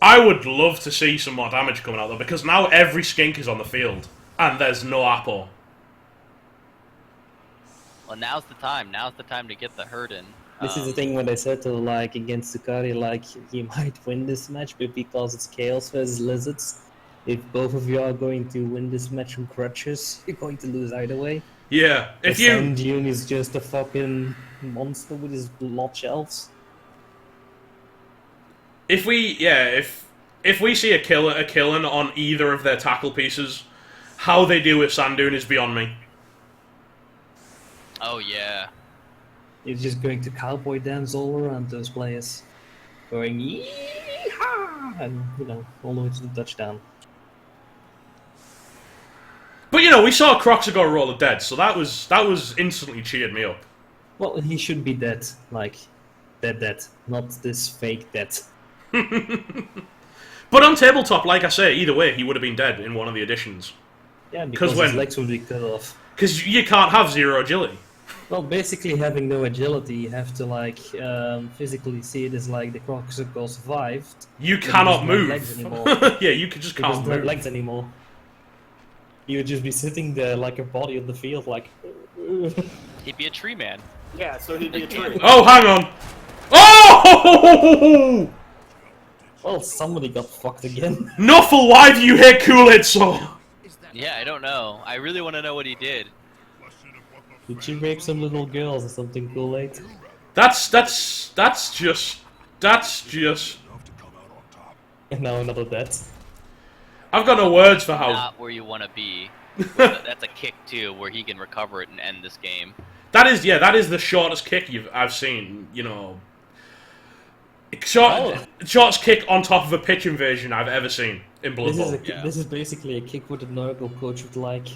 I would love to see some more damage coming out though, because now every skink is on the field, and there's no Apple. Well, now's the time. Now's the time to get the hurt in. This is the thing when I said to like against Sakari, like he might win this match, but because it's Chaos versus Lizards, if both of you are going to win this match on crutches, you're going to lose either way. Yeah, if you Sand Dune is just a fucking monster with his blood shells. if we see a killing on either of their tackle pieces, how they deal with Sandoon is beyond me. Oh yeah. It's just going to cowboy dance all around those players, going yeehaw, and you know all the way to the touchdown. But you know, we saw Croxigo roll a dead, so that was instantly cheered me up. Well, he should be dead, like dead, not this fake dead. But on tabletop, like I say, either way, he would have been dead in one of the editions. Yeah, because his legs would be cut off. Because you can't have 0 agility. Well, basically having no agility, you have to like physically see it as like the Croxicle survived. You cannot move. Legs anymore. Yeah, you just He can't doesn't have move. legs anymore. He would just be sitting there like a body on the field, like. He'd be a tree man. Yeah, so he'd be a tree. Oh, hang on. Oh! Well, somebody got fucked again. Nuffle, why do you hate Kool-Aid so? Yeah, I don't know. I really want to know what he did. Did you rape some little girls or something, Kool-Aid? That's just. And now another death. I've got no words for how. Not where you want to be. That's a kick too, where he can recover it and end this game. That is the shortest kick I've seen. You know, shortest kick on top of a pitch invasion I've ever seen in Blood Bowl. This is basically a kick what a Nurgle coach would like.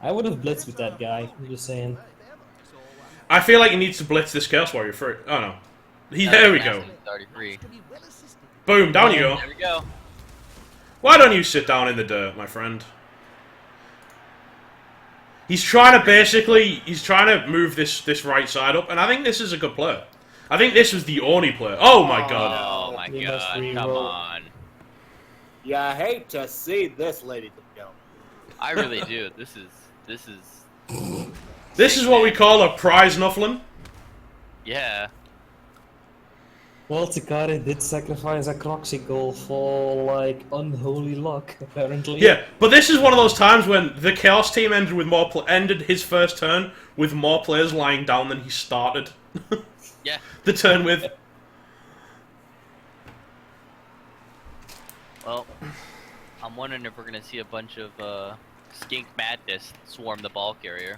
I would have blitzed with that guy. I'm just saying. I feel like he needs to blitz this Chaos Warrior for it. Oh no, there we go. 33. Boom, down you go. There we go. Why don't you sit down in the dirt, my friend? He's trying to move this right side up, and I think this is a good play. I think this was the only play. Oh my god. Oh my You god, must come re-roll. on. Yeah, I hate to see this, ladies and gentlemen. I really do. This is This is what we call a prize nuffling. yeah. Well, Takari did sacrifice a Croxicle for, like, unholy luck, apparently. Yeah, but this is one of those times when the Chaos team ended with ended his first turn with more players lying down than he started Yeah. the turn with. Well, I'm wondering if we're gonna see a bunch of skink madness swarm the ball carrier.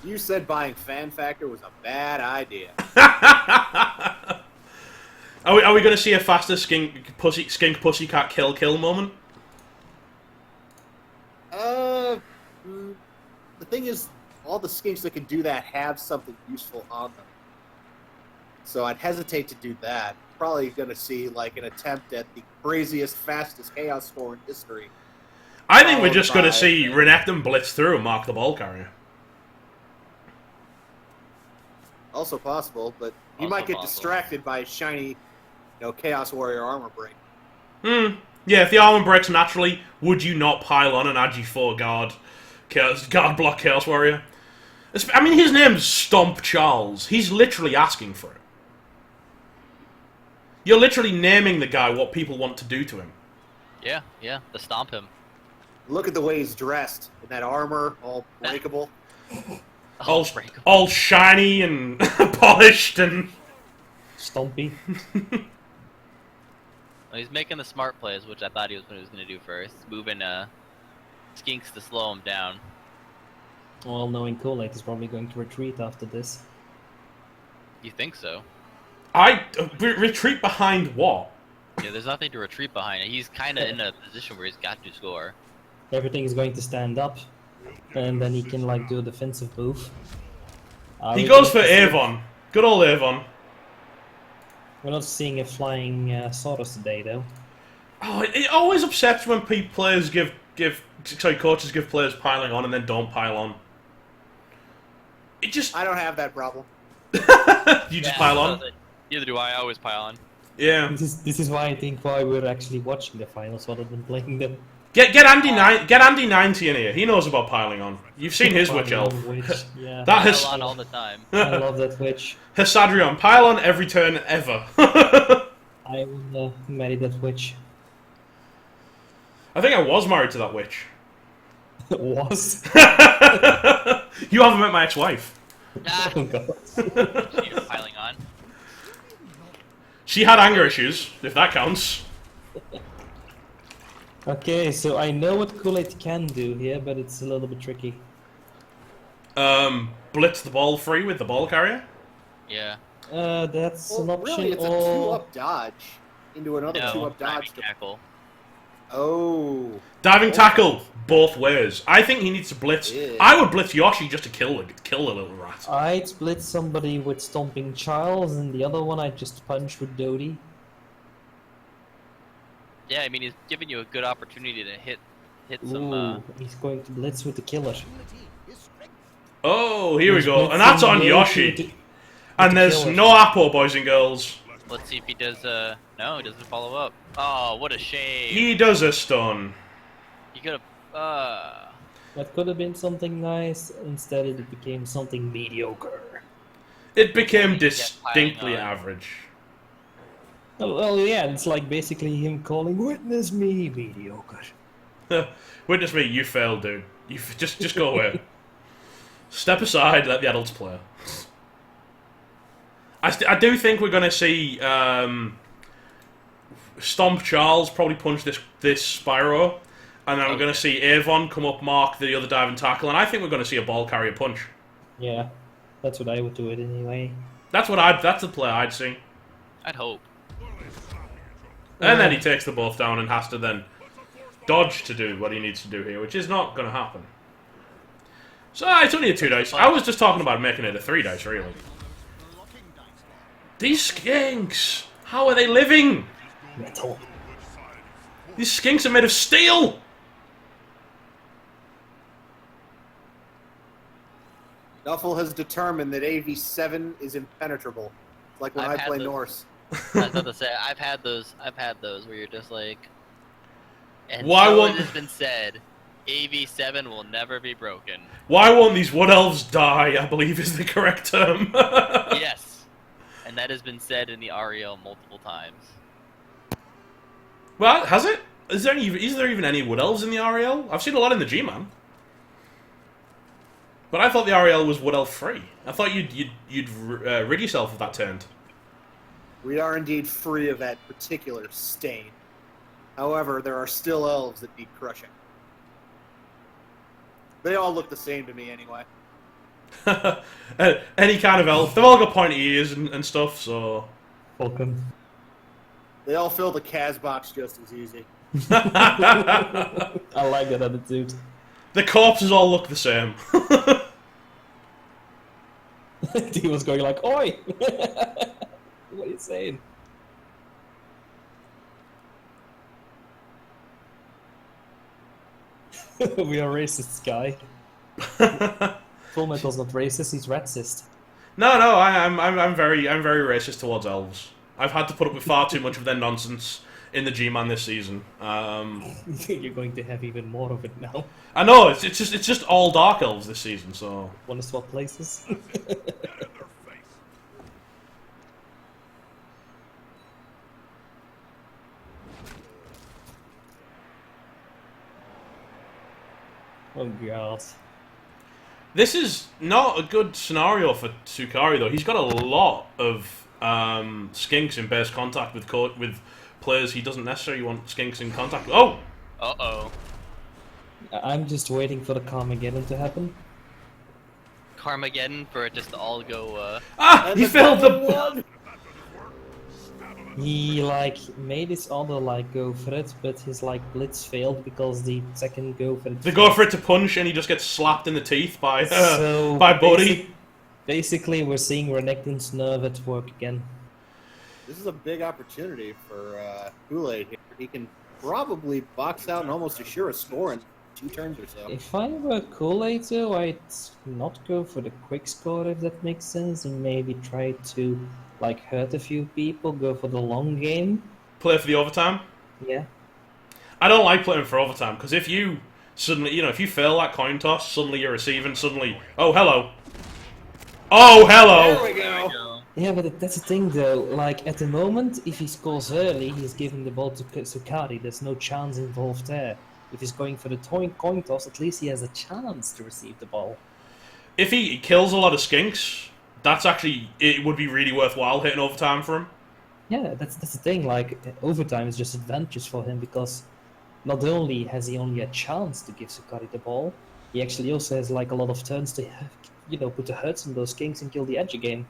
You said buying Fan Factor was a bad idea. Are we going to see a faster skink pussycat kill moment? The thing is, all the skinks that can do that have something useful on them. So I'd hesitate to do that. Probably going to see like an attempt at the craziest, fastest chaos score in history. I think we're just going to by- see Renekton blitz through and mark the ball carrier. Also possible, but you Also might get possible. distracted by a shiny, Chaos Warrior armor break. Yeah, if the armor breaks naturally, would you not pile on an Agi 4 guard block Chaos Warrior? I mean, his name's Stomp Charles. He's literally asking for it. You're literally naming the guy what people want to do to him. Yeah, to stomp him. Look at the way he's dressed in that armor, all breakable. All, break. all shiny and polished and... Stompy. Well, he's making the smart plays, which I thought he was going to do first. Moving skinks to slow him down. Well, knowing Kool-Aid is probably going to retreat after this. You think so? Retreat behind what? Yeah, there's nothing to retreat behind. He's kind of in a position where he's got to score. Everything is going to stand up, and then he can like do a defensive move. He goes for Avon. Good old Avon. We're not seeing a flying Saurus today, though. Oh, it always upsets when coaches give players piling on and then don't pile on. It just... I don't have that problem. You just pile on? Neither do I always pile on. Yeah. This is why I think why we're actually watching the finals rather than playing them. Get Andy 90 in here. He knows about piling on. You've seen his witch elf. Yeah. That I has... pile on all the time. I love that witch. Hasadrion, pile on every turn ever. I will marry that witch. I think I was married to that witch. Was? You haven't met my ex-wife. Ah, Oh god. you're piling on. She had anger issues, if that counts. Okay, so I know what Kool-Aid can do here, but it's a little bit tricky. Blitz the ball free with the ball carrier? Yeah. That's an Well, option, really, it's a or... two-up dodge into another No, two-up diving dodge. tackle. Oh. Diving tackle, both ways. I think he needs to blitz. Yeah. I would blitz Yoshi just to kill the little rat. I'd split somebody with Stomping Charles, and the other one I'd just punch with Dodie. Yeah, I mean he's giving you a good opportunity to hit some. Ooh, he's going to blitz with the killer. Oh, here we He's go. And that's blitzing on Yoshi Yoshi. with the And there's killer. no Apple, boys and girls. Let's see if he does. No, he doesn't follow up. Oh, what a shame. He does a stun. He could have. That could have been something nice. Instead, it became something mediocre. It became He kept piling distinctly on. average. Oh, well, yeah, it's like basically him calling, "Witness me, mediocre." Witness me, you failed, dude. You just go away. Step aside, let the adults play. I do think we're going to see Stomp Charles probably punch this Spyro, and then we're going to see Avon come up, mark the other diving tackle, and I think we're going to see a ball carrier punch. Yeah, that's what I would do it anyway. That's the play I'd see. I'd hope. And then he takes the both down and has to then dodge to do what he needs to do here, which is not going to happen. So it's only a 2 dice. I was just talking about making it a 3 dice, really. These skinks! How are they living? Metal. These skinks are made of steel! Nuffle has determined that AV7 is impenetrable. It's like when I've I had play those. Norse. I was about to say I've had those where you're just like. And Why so won't- it has been said, AV7 will never be broken. Why won't these wood elves die, I believe is the correct term. Yes, and that has been said in the REL multiple times. Well, has it? Is there even any wood elves in the REL? I've seen a lot in the G-Man. But I thought the REL was wood elf free. I thought you'd rid yourself of that turn. We are indeed free of that particular stain. However, there are still elves that need crushing. They all look the same to me anyway. Any kind of elf. They've all got pointy ears and stuff, so... Welcome. They all fill the Kaz box just as easy. I like that attitude. The corpses all look the same. He was going like, "Oi!" What are you saying? We are racist, guy. Full Metal's not racist; he's racist. No, I'm very racist towards elves. I've had to put up with far too much of their nonsense in the G-Man this season. You're going to have even more of it now. I know it's just all dark elves this season. So Want to swap places? Oh god. this is not a good scenario for Tsukari though. He's got a lot of skinks in base contact with players he doesn't necessarily want skinks in contact with. Oh! Uh-oh. I'm just waiting for the Carmageddon to happen. Carmageddon for it just to all go, Ah! And He the failed double the... one! He made his other go for it, but his blitz failed because the second go for it. They go for it to punch and he just gets slapped in the teeth by So by Bodhi. Basically, we're seeing Renekton's nerve at work again. This is a big opportunity for Kool-Aid here. He can probably box out and almost assure a score in 2 turns or so. If I were Kool-Aid, though, I'd not go for the quick score, if that makes sense, and maybe try to hurt a few people, go for the long game. Play for the overtime. Yeah. I don't like playing for overtime because if you suddenly, if you fail that coin toss, suddenly you're receiving. Suddenly, oh hello, oh hello. There we go. Yeah, but that's the thing, though. At the moment, if he scores early, he's giving the ball to Sukari. There's no chance involved there. If he's going for the coin toss, at least he has a chance to receive the ball. If he kills a lot of skinks, that's actually, it would be really worthwhile hitting overtime for him. Yeah, that's the thing. Overtime is just advantageous for him because not only has he only a chance to give Sukari the ball, he actually also has a lot of turns to, put the hurts on those kings and kill the edge again.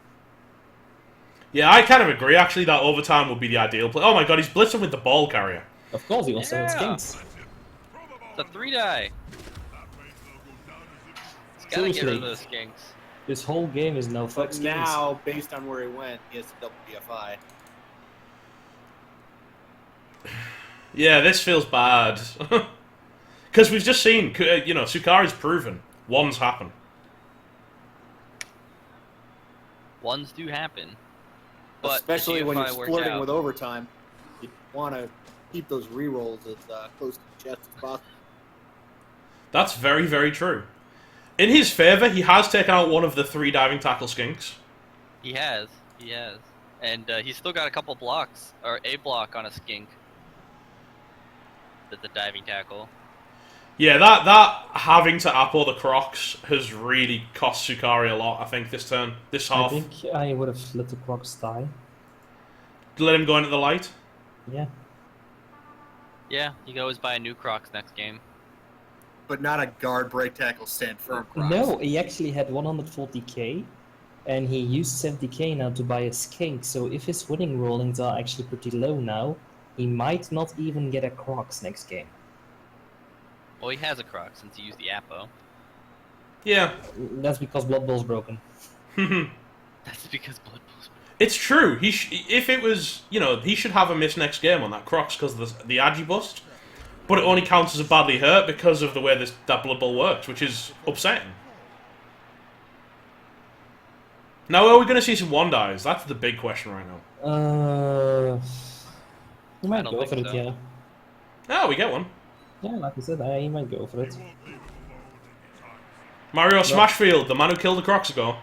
Yeah, I kind of agree. Actually, that overtime would be the ideal play. Oh my god, he's blitzing with the ball carrier. Of course, he also has Yeah. kings. It's a 3-die. It's gotta get rid Seriously. of those skinks. This whole game is no fuck But skins. now, based on where he went, he has to double BFI. Yeah, this feels bad. Because we've just seen, Sukari's proven. Ones happen. Ones do happen. But Especially the when you're GFI worked flirting out. with overtime, you want to keep those rerolls as close to the chest as possible. That's very, very true. In his favour, he has taken out one of the 3 diving tackle skinks. He has. And he's still got a couple blocks, or a block on a skink. The diving tackle. Yeah, that having to apple the Crocs has really cost Sukari a lot, I think, this half. I think I would have let the Crocs die. Let him go into the light. Yeah. Yeah, you can always buy a new Crocs next game. But not a guard break tackle stand firm Crocs. No, he actually had 140k, and he used 70k now to buy a skink. So if his winning rollings are actually pretty low now, he might not even get a Crocs next game. Well, he has a Croc since he used the Apo. Yeah. That's because Blood Bowl's broken. That's because Blood Bowl's. It's true. If it was, he should have a miss next game on that Crocs because of the Agi bust. But it only counts as a badly hurt because of the way that Blood Bowl works, which is upsetting. Now, are we going to see some one dies? That's the big question right now. You might I don't go for think it, so. yeah. Oh, we get one. Yeah, like I said, he might go for it. Mario Smashfield, the man who killed the Crocs ago.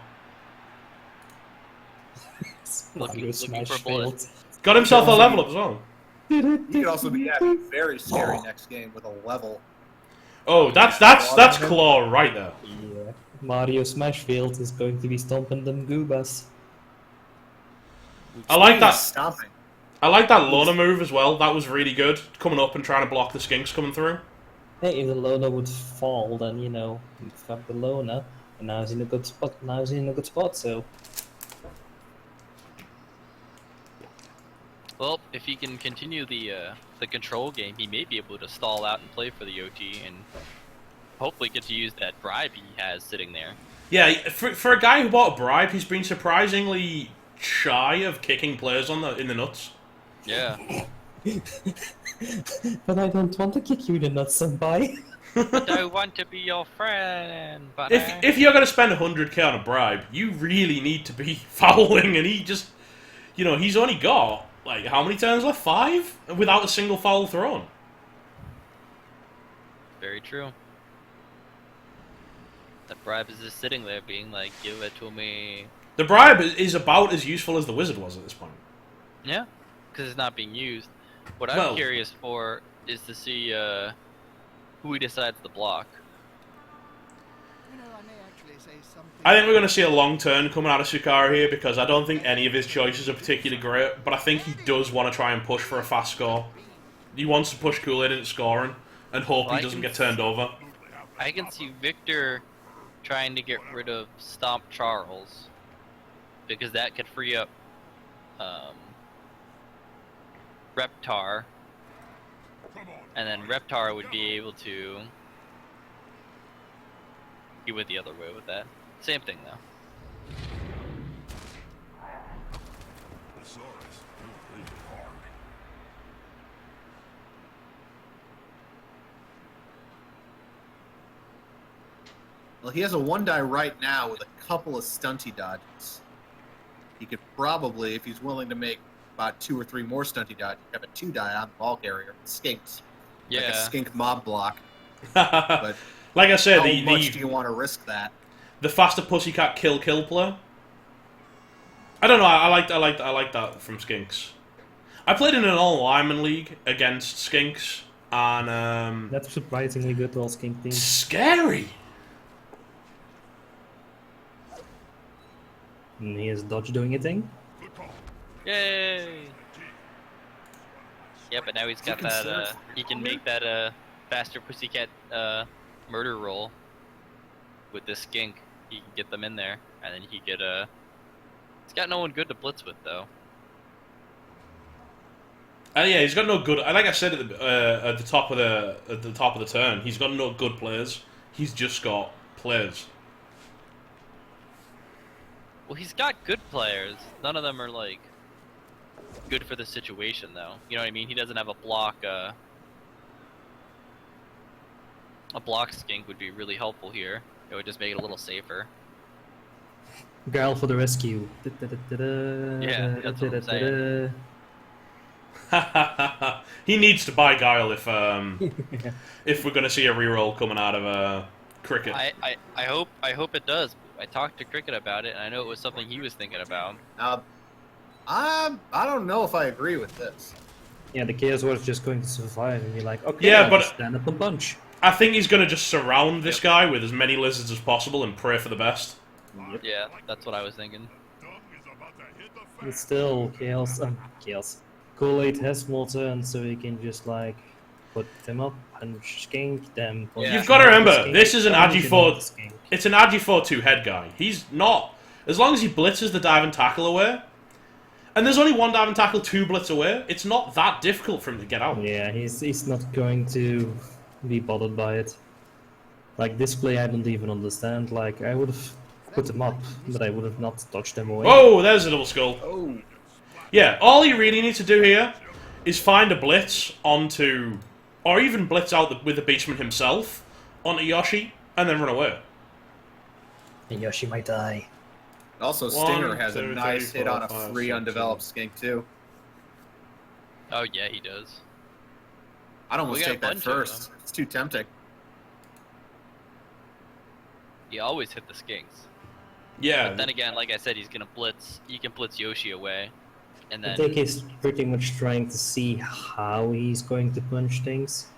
Looking Smash for bullets. failed. Got himself a level up as well. He could also be very scary next game with a level. Oh, that's claw right there. Yeah. Mario Smashfield is going to be stomping them goobas. I like that. Stomping. I like that Lona move as well. That was really good. Coming up and trying to block the skinks coming through. Hey, if the Lona would fall, then you'd have the Lona, and now he's in a good spot. So Well, if he can continue the control game, he may be able to stall out and play for the OT, and hopefully get to use that bribe he has sitting there. Yeah, for a guy who bought a bribe, he's been surprisingly shy of kicking players in the nuts. Yeah. but I don't want to kick you in the nuts, senpai. I want to be your friend, but If you're going to spend 100k on a bribe, you really need to be fouling, and he just, he's only got, like, how many turns left? 5? Without a single foul thrown. Very true. That bribe is just sitting there being like, give it to me. The bribe is about as useful as the wizard was at this point. Yeah, because it's not being used. What I'm Well- curious for is to see who he decides to block. I think we're going to see a long turn coming out of Sukari here because I don't think any of his choices are particularly great, but I think he does want to try and push for a fast score. He wants to push Kool-Aid into scoring and hope Well, he doesn't get turned over. I can see Victor trying to get rid of Stomp Charles, because that could free up Reptar, and then Reptar would be able to. He went the other way with that. Same thing though. Well, he has a 1-die right now with a couple of stunty dodges. He could probably, if he's willing to make about 2 or 3 more stunty dodges, have a 2-die on the ball carrier with skinks. Yeah. Like a skink mob block. But like I said, how much do you want to risk that? The faster pussycat kill play. I don't know. I like that from Skinks. I played in an all lineman league against Skinks, and That's surprisingly good all skink team. scary. And here's Dodge doing a thing. Yay! Yeah, but now he's got that. He can make that faster pussycat murder roll with this skink. He can get them in there, and then he could. He's got no one good to blitz with though. Yeah, he's got no good. Like I said at the top of the turn, he's got no good players. He's just got players. Well, he's got good players. None of them are like good for the situation, though. You know what I mean? He doesn't have a block. A block skink would be really helpful here. It would just make it a little safer. Girl for the rescue. Yeah, that's what I'm saying. He needs to buy Guile if we're going to see a reroll coming out of Cricket. I hope it does. I talked to Cricket about it, and I know it was something he was thinking about. I don't know if I agree with this. Yeah, the Chaos War is just going to survive, and you're like, okay, Yeah, I'll but- just stand up and punch. I think he's going to just surround this guy with as many lizards as possible and pray for the best. Yeah, that's what I was thinking. But still, Chaos. Kool-Aid has more turns, so he can just like put them up and skink them. Yeah. You've got to remember, Skink, this is an punch Agi him 4. with the skink. It's an Agi 4-2 head guy. He's not. As long as he blitzes the dive and tackle away, and there's only one dive and tackle, 2 blitz away, it's not that difficult for him to get out. Yeah, he's not going to be bothered by it. Like this play, I don't even understand. Like I would have put them up, but I would have not touched them away. Whoa, there's a double skull. Oh, Yeah, all you really need to do here is find a blitz onto, or even blitz out with the Beastman himself onto Yoshi, and then run away. And Yoshi might die. also One, Stinger has a two, nice three, hit four, on a five, free six, undeveloped seven. skink too. Oh yeah, he does. I'd almost We got take a that bunch of first. them. It's too tempting. He always hit the skinks. Yeah, But then again, like I said, he's gonna blitz. He can blitz Yoshi away, and I then think he's pretty much trying to see how he's going to punch things.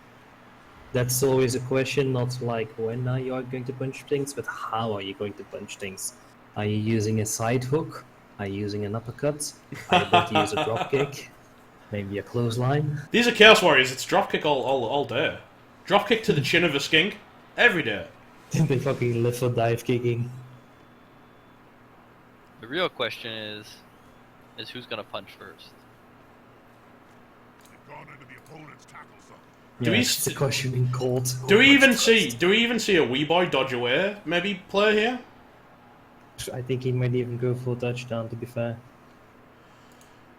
That's always a question, not like when are you going to punch things, but how are you going to punch things? Are you using a side hook? Are you using an uppercut? Are you going to use a drop kick? Maybe a clothesline? these are Chaos Warriors. It's dropkick all day. Dropkick to the chin of a skink every day. They fucking live for dive kicking. the real question is who's gonna punch first? They've gone into the opponent's tackle zone. Do we it's a question in court. Do we even see a wee boy dodge away? Maybe play here. I think he might even go for a touchdown, to be fair.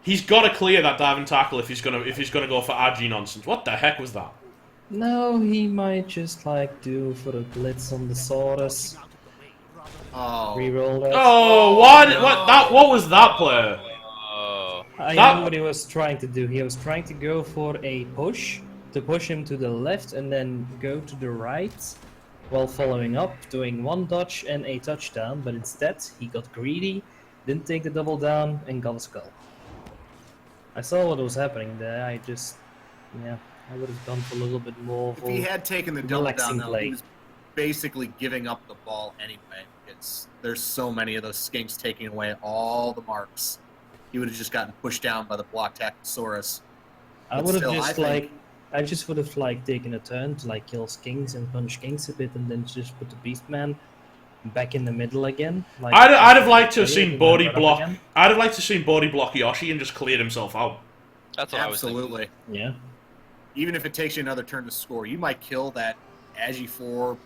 He's got to clear that dive and tackle if he's gonna go for Agi nonsense. What the heck was that? No, he might just like do for a blitz on the Saurus. Oh, Reroll that. Oh, what was that play? Oh, I that- know what he was trying to do. He was trying to go for a push, to push him to the left and then go to the right, while following up, doing one dodge and a touchdown, but instead he got greedy, didn't take the double down, and got a skull. I saw what was happening there, I would have gone for a little bit more if for he had taken the double relaxing down, though, play. he was basically giving up the ball anyway. There's so many of those skinks taking away all the marks. He would have just gotten pushed down by the block Tactosaurus. I But would have still, just I think- I just would have like taken a turn to like kill skinks and punch skinks a bit, and then just put the Beastman back in the middle again. Like, I'd have liked to have Yeah, seen you Bodhi can run up block. again. I'd have liked to seen Bodhi block Yoshi and just cleared himself out. that's what I was thinking. Absolutely. Yeah. Even if it takes you another turn to score, you might kill that Agi 4,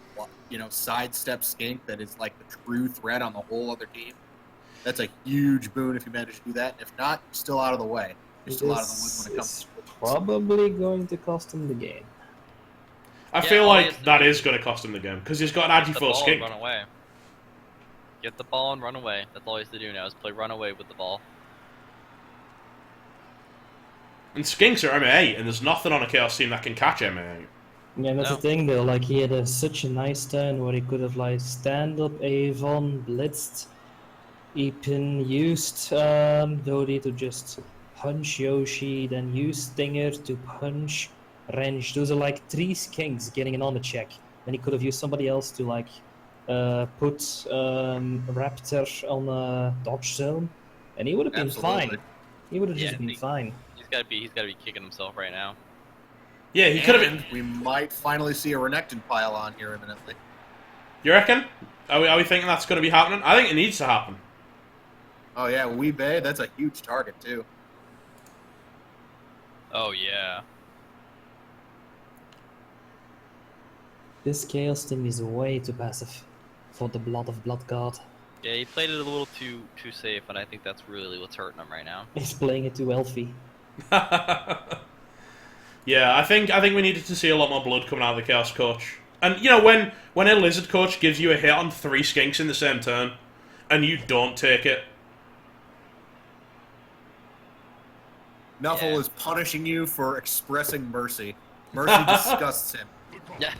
sidestep skink that is like the true threat on the whole other team. That's a huge boon if you manage to do that. If not, you're still out of the way. You're still out of the woods when it comes This to is probably going to cost him the game. I Yeah, feel all he like has to that do is going to cost him the game because he's got an Agi The 4 ball and skink. run away. Get the ball and run away. That's all he has to do now is play run away with the ball. And skinks are MA8, and there's nothing on a Chaos team that can catch MA8. Yeah, that's No. the thing though. Like he had such a nice turn where he could have like stand up Avon, blitzed, Epin, used Dodie to just punch Yoshi, then use Stinger to punch Wrench. Those are like 3 skinks getting an honor check. Then he could have used somebody else to like put Raptor on a dodge zone, and he would have been Absolutely. fine. He would have Yeah, just been he- fine. He's gotta be kicking himself right now. Yeah, he could have been. And we might finally see a Renekton pile on here imminently. You reckon? Are we thinking that's going to be happening? I think it needs to happen. Oh yeah, Wee Bay, that's a huge target too. Oh yeah. This Chaos thing is way too passive for the Blood of Blood God. Yeah, he played it a little too safe, and I think that's really what's hurting him right now. He's playing it too healthy. Yeah, I think we needed to see a lot more blood coming out of the Chaos Coach. And you know, when a Lizard Coach gives you a hit on 3 skinks in the same turn, and you don't take it, Nuffle Yeah. is punishing you for expressing mercy. Mercy disgusts him. Yeah.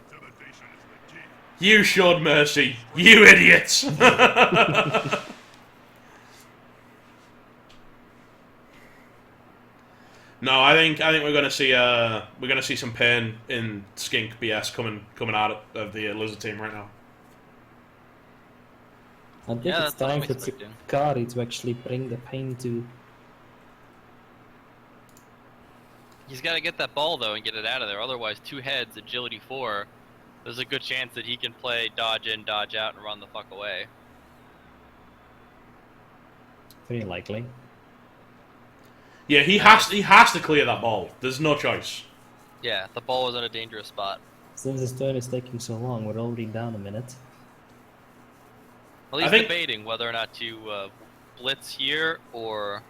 Intimidation is the key. you showed mercy, you idiots. No, I think we're gonna see some pain in Skink BS coming out of the Lizard team right now. I think Yeah, it's that's what I'm time for expecting. Tsukari to actually bring the pain to. He's got to get that ball though and get it out of there. Otherwise, 2 heads, agility 4. There's a good chance that he can play dodge in, dodge out, and run the fuck away. Very likely. Yeah, he has to clear that ball. There's no choice. Yeah, the ball was in a dangerous spot. Since his turn is taking so long, we're already down a minute. Well, I he's think- debating whether or not to blitz here or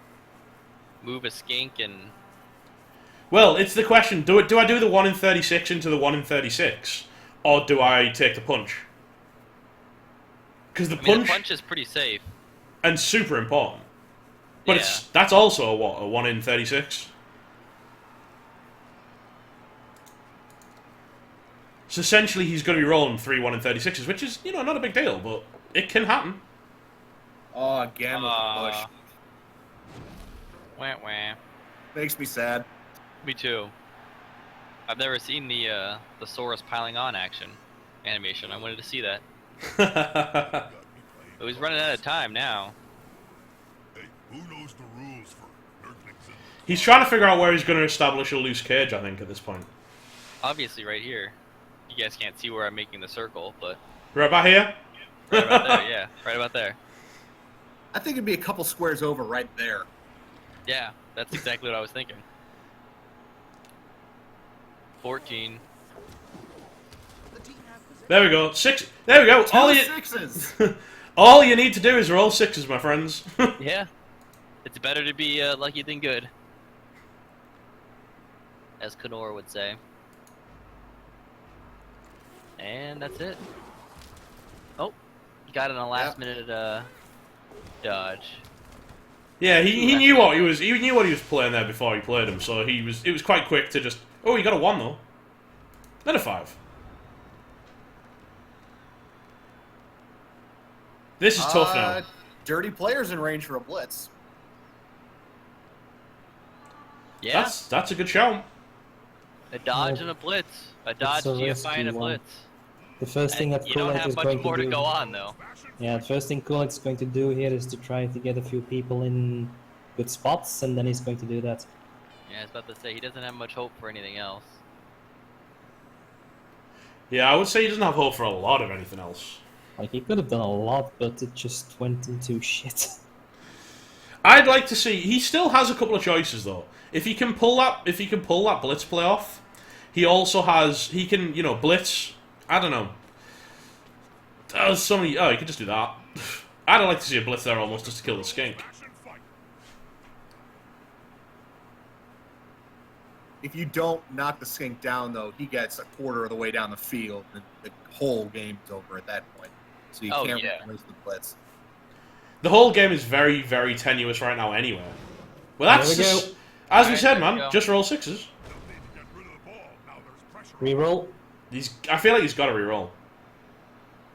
move a skink and. Well, it's the question: do I do the 1 in 36 into the 1 in 36, or do I take the punch? Because the I mean, punch the punch is pretty safe. and super important, but Yeah. that's also a 1 in 36. So essentially, he's going to be rolling 3 1 in 36s, which is not a big deal, but it can happen. Oh, again with the push. Wah wah. Makes me sad. Me too. I've never seen the Saurus piling on action animation. I wanted to see that. Got me playing. But he's running out of time now. Hey, who knows the rules for Nerdlings and He's trying to figure out where he's going to establish a loose cage, I think, at this point. Obviously, right here. You guys can't see where I'm making the circle, but Right about here? right about there, yeah, right about there. I think it'd be a couple squares over right there. Yeah, that's exactly what I was thinking. 14. There we go. 6. There we go. Two sixes. All you need to do is roll 6s, my friends. Yeah, it's better to be lucky than good, as Kenor would say. And that's it. Oh, got in a last minute dodge. Yeah, he knew what he was playing there before he played him, so it was quite quick to just. Oh, he got a 1 though. Then a 5. This is tough now. Dirty players in range for a blitz. Yeah, That's a good shout. a dodge and a blitz. A dodge, a GFI, and a risky one. blitz. The first thing that You don't Kulak have is much going more to to do. go on, though. Yeah, the first thing Kulak is going to do here is to try to get a few people in good spots, and then he's going to do that. Yeah, I was about to say, he doesn't have much hope for anything else. Yeah, I would say he doesn't have hope for a lot of anything else. Like, he could have done a lot, but it just went into shit. I'd like to see. He still has a couple of choices though. If he can pull that blitz play off, he also has. He can blitz. I don't know. There's so many. Oh, he could just do that. I'd like to see a blitz there almost just to kill the skink. passion fight? If you don't knock the skink down, though, he gets a quarter of the way down the field, and the whole game's over at that point. So you Oh, can't yeah. replace the blitz. The whole game is very, very tenuous right now. Anyway. Well, that's There we just, go. as we Alright, said, there we man. go. Just roll 6s. They'll need to get rid of the ball. Now there's pressure. Reroll? I feel like he's got to reroll.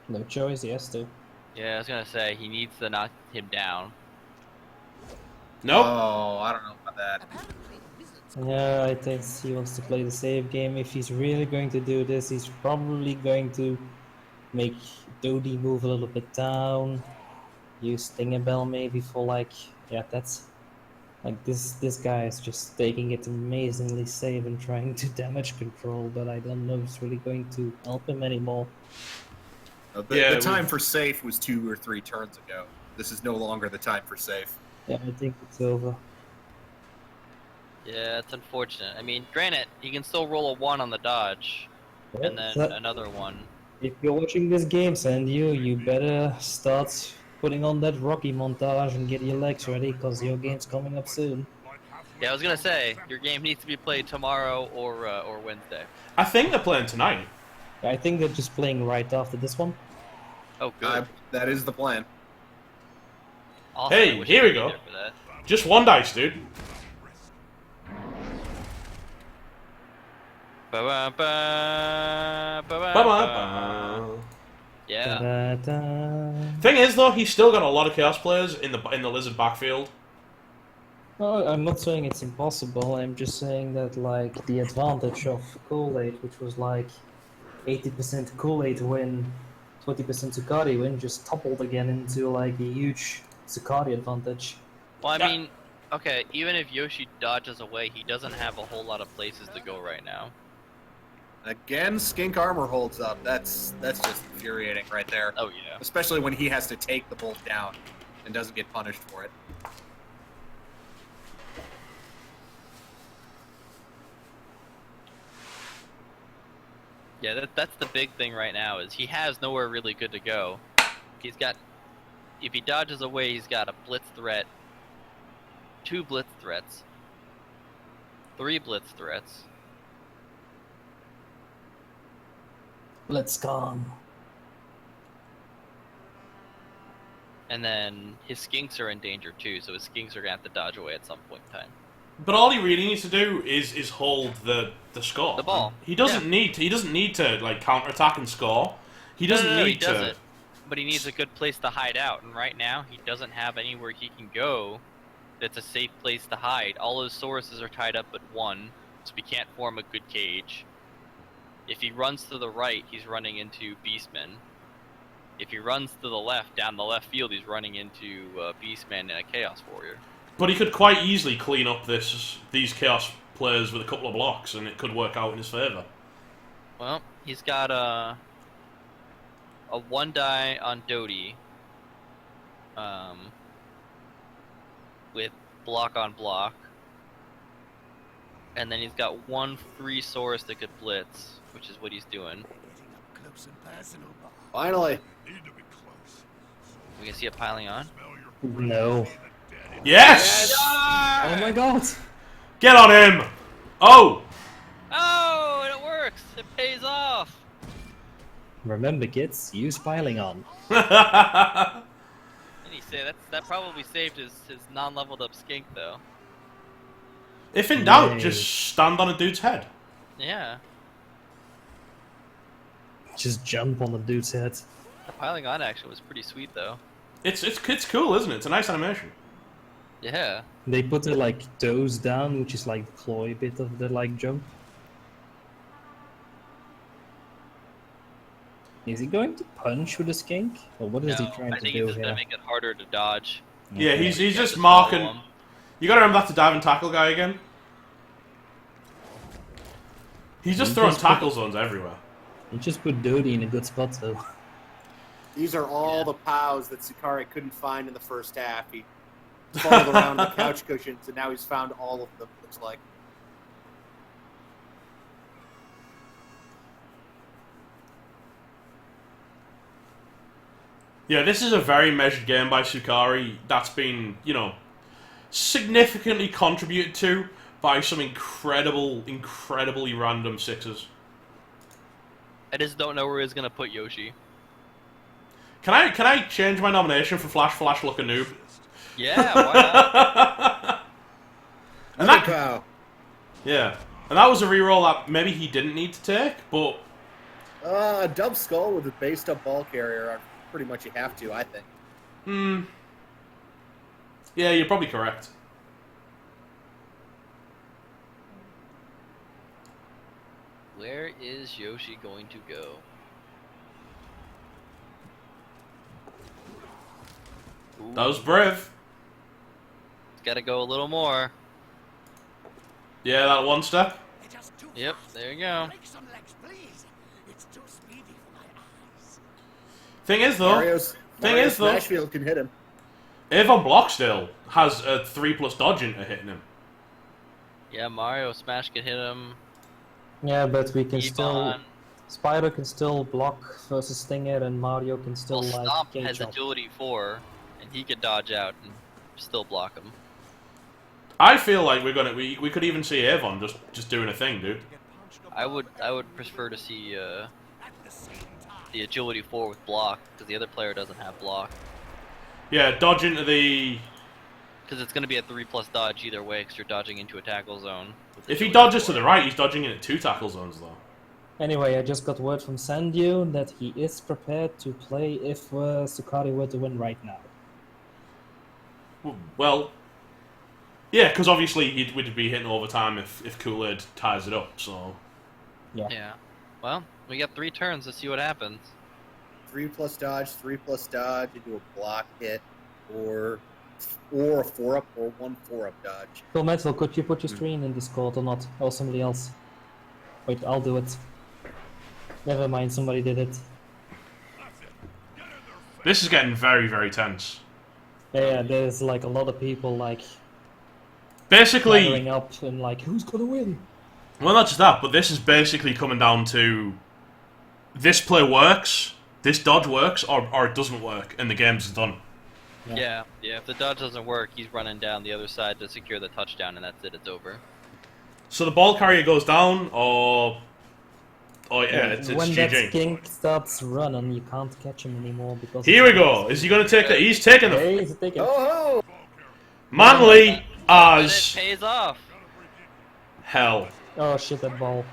No choice, he has to. Yeah, I was gonna say, he needs to knock him down. Nope. Oh, I don't know about that. Yeah, I think he wants to play the save game. If he's really going to do this, he's probably going to make Dodie move a little bit down. Use Stingabell maybe for that's this guy is just taking it amazingly safe and trying to damage control, but I don't know if it's really going to help him anymore. The time for safe was 2 or 3 turns ago. This is no longer the time for safe. Yeah, I think it's over. Yeah, it's unfortunate. I mean, granted, he can still roll a 1 on the dodge, and then So, another 1. if you're watching this game, Sandy, you better start putting on that Rocky montage and get your legs ready, because your game's coming up soon. Yeah, I was gonna say your game needs to be played tomorrow or Wednesday. I think they're playing tonight. I think they're just playing right after this one. Oh, good. That is the plan. Awesome. I Hey, wish here I we could be go. there for that. Just one dice, dude. Ba-ba-ba. Yeah. Da-da-da. Thing is, though, he's still got a lot of Chaos players in the Lizard backfield. No, I'm not saying it's impossible. I'm just saying that like the advantage of Kool-Aid, which was like 80% Kool-Aid win, 20% Zucari win, just toppled again into like a huge Zucari advantage. Well, I Yeah. mean, okay, even if Yoshi dodges away, he doesn't have a whole lot of places to go right now. Again, Skink Armor holds up. That's just infuriating right there. Oh, yeah. Especially when he has to take the bolt down and doesn't get punished for it. Yeah, that's the big thing right now, is he has nowhere really good to go. He's got, if he dodges away, he's got a blitz threat, 2 blitz threats, 3 blitz threats. Let's go. And then his skinks are in danger too, so his skinks are gonna have to dodge away at some point in time. But all he really needs to do is hold the score. The ball. He doesn't need to like counterattack and score. He doesn't No, need he to. doesn't. But he needs a good place to hide out, and right now he doesn't have anywhere he can go that's a safe place to hide. All his sources are tied up at 1, so he can't form a good cage. If he runs to the right, he's running into Beastmen. If he runs to the left, down the left field, he's running into Beastman and a Chaos Warrior. But he could quite easily clean up these Chaos players with a couple of blocks, and it could work out in his favor. Well, he's got a 1 die on Dodie, with block on block, and then he's got 1 free source that could blitz, which is what he's doing. Finally. Need to be close. We can see it piling on. No. Yes! Oh my god. Get on him! Oh! Oh, and it works! It pays off! Remember, kids, use piling on. And he say that probably saved his non-leveled up skink though. If in doubt, Yay. just stand on a dude's head. Yeah, Just jump on the dude's head. the piling on action was pretty sweet though. It's cool, isn't it? It's a nice animation. Yeah. They put their like toes down, which is like the clawy bit of the like jump. Is he going to punch with the skink? Or what is he No, trying I to think do he's just here? gonna make it harder to dodge. Yeah, he's just Just marking. follow him. You gotta remember that's the dive and tackle guy again. He's just He throwing just put- tackle zones everywhere. You just put Dodie in a good spot though. These are all the POWs that Sakari couldn't find in the first half. He fumbled around the couch cushions, and now he's found all of them, looks like. Yeah, this is a very measured game by Sukari that's been, significantly contributed to by some incredibly random sixes. I just don't know where he's gonna put Yoshi. Can I change my nomination for Flash Look a Noob? Yeah, why not? And Another that, POW. yeah, and that was a reroll that maybe he didn't need to take, but A dub skull with a based up ball carrier are pretty much you have to, I think. yeah, you're probably correct. Where is Yoshi going to go? Ooh, That was brave. he's gotta go a little more. Yeah, that one step. Yep, there you go. Thing is though, Mario's Smashfield can hit him. Avon Blockstill has a 3+ dodge into hitting him. Yeah, Mario Smash can hit him. Yeah, but we can still Ebon. Spyro can still block versus Stinger, and Mario can still Well, like Stomp gauge has up. agility 4, and he could dodge out and still block him. I feel like we could even see Avon just doing a thing, dude. I would prefer to see the agility 4 with block, because the other player doesn't have block. Yeah, dodge into the. Because it's going to be a 3+ dodge either way, because you're dodging into a tackle zone. with If he agility dodges to 4. the right, he's dodging into 2 tackle zones though. Anyway, I just got word from Sandio that he is prepared to play if Sukari were to win right now. Well, yeah, because obviously he would be hitting overtime if Kool-Aid ties it up. So Yeah. Well, we got 3 turns to see what happens. 3+ dodge, 3+ dodge into a block hit, or a 4-up or 1 4-up dodge. Phil Maxwell, could you put your screen in Discord or not? Or somebody else? Wait, I'll do it. Never mind, somebody did it. this is getting very, very tense. Yeah, there's like a lot of people like Basically, firing up and like, who's gonna win? well, not just that, but this is basically coming down to this play works, this dodge works, or it doesn't work, and the game's done. Yeah. If the dodge doesn't work, he's running down the other side to secure the touchdown, and that's it. It's over. So the ball carrier goes down, or it's when that GG. skink starts running, you can't catch him anymore because. Here we go. Is he going to take it? He's taking the Hey, he's taking. Oh! Manly And it as pays off. hell. Oh shit, that ball.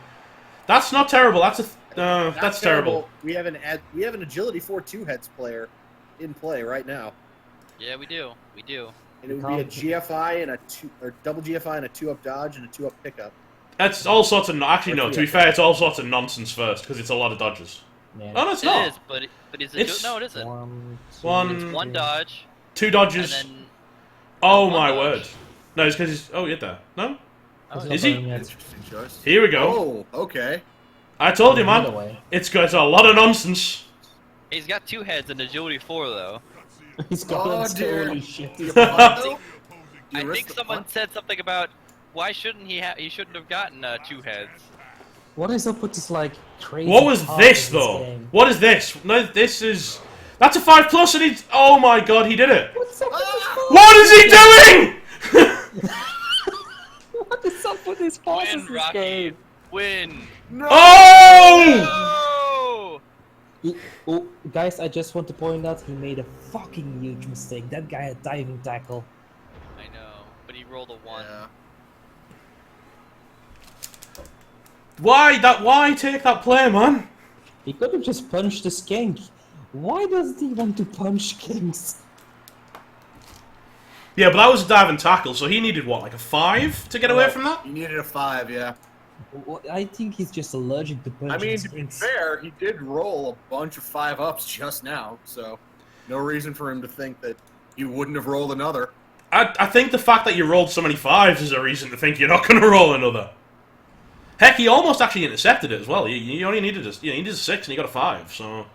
That's not terrible. That's Not that's terrible. We have an agility 4 2-heads player in play right now. Yeah, we do. And it would be a GFI and a double GFI and a 2-up dodge and a 2-up pickup. That's all sorts of actually no. To be fair, it's all sorts of nonsense first because it's a lot of dodges. Yeah. Oh no, it's It not. is, but it's It's- no, it isn't. One- It's 1 dodge, 2 and dodges. then Oh one my dodge. word! No, it's because he's. Oh, you there? No. Oh, He's Is not he? going yet. Interesting choice. Here we go. Oh, okay. I told you, Another man. way. It's a lot of nonsense. he's got 2 heads and agility 4 though. He's got Oh, that dear. holy shit. Do you I punt, though? Do you I risk think the someone punt? said something about why shouldn't he shouldn't have gotten 2 heads. What is up with this like crazy? What was part this of though? game? What is this? No, this is. That's a 5+, and he's. Oh my god, he did it! What's up with this part? What is he doing? What is up with this part Win, of this Rocky. game? Win. Oh! Oh! Oh, guys, I just want to point out he made a fucking huge mistake. That guy had diving tackle. I know, but he rolled a 1. Yeah. Why take that play, man? He could have just punched the skink. Why does he want to punch skinks? Yeah, but that was a diving tackle, so he needed what, like a 5 to get away from that? You needed a 5, yeah. I think he's just allergic to punching I mean, to be skinks. fair, he did roll a bunch of 5-ups just now, so no reason for him to think that he wouldn't have rolled another. I think the fact that you rolled so many 5s is a reason to think you're not going to roll another. Heck, he almost actually intercepted it as well. You only needed a 6 and he got a 5. So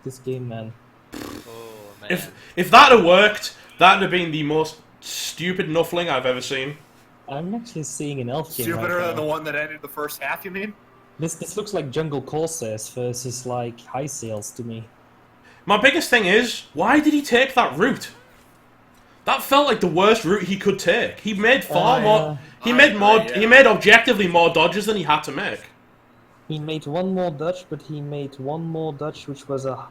This game, man. Oh man. if that had worked, that'd have been the most stupid nuffling I've ever seen. I'm actually seeing an elf game Stupider right than the now. one that ended the first half, you mean? This looks like Jungle Corsairs versus like High Sails to me. My biggest thing is, why did he take that route? That felt like the worst route he could take. He made far more. He I made agree, more. yeah. He made objectively more dodges than he had to make. He made one more dodge, but he made one more dodge, which was a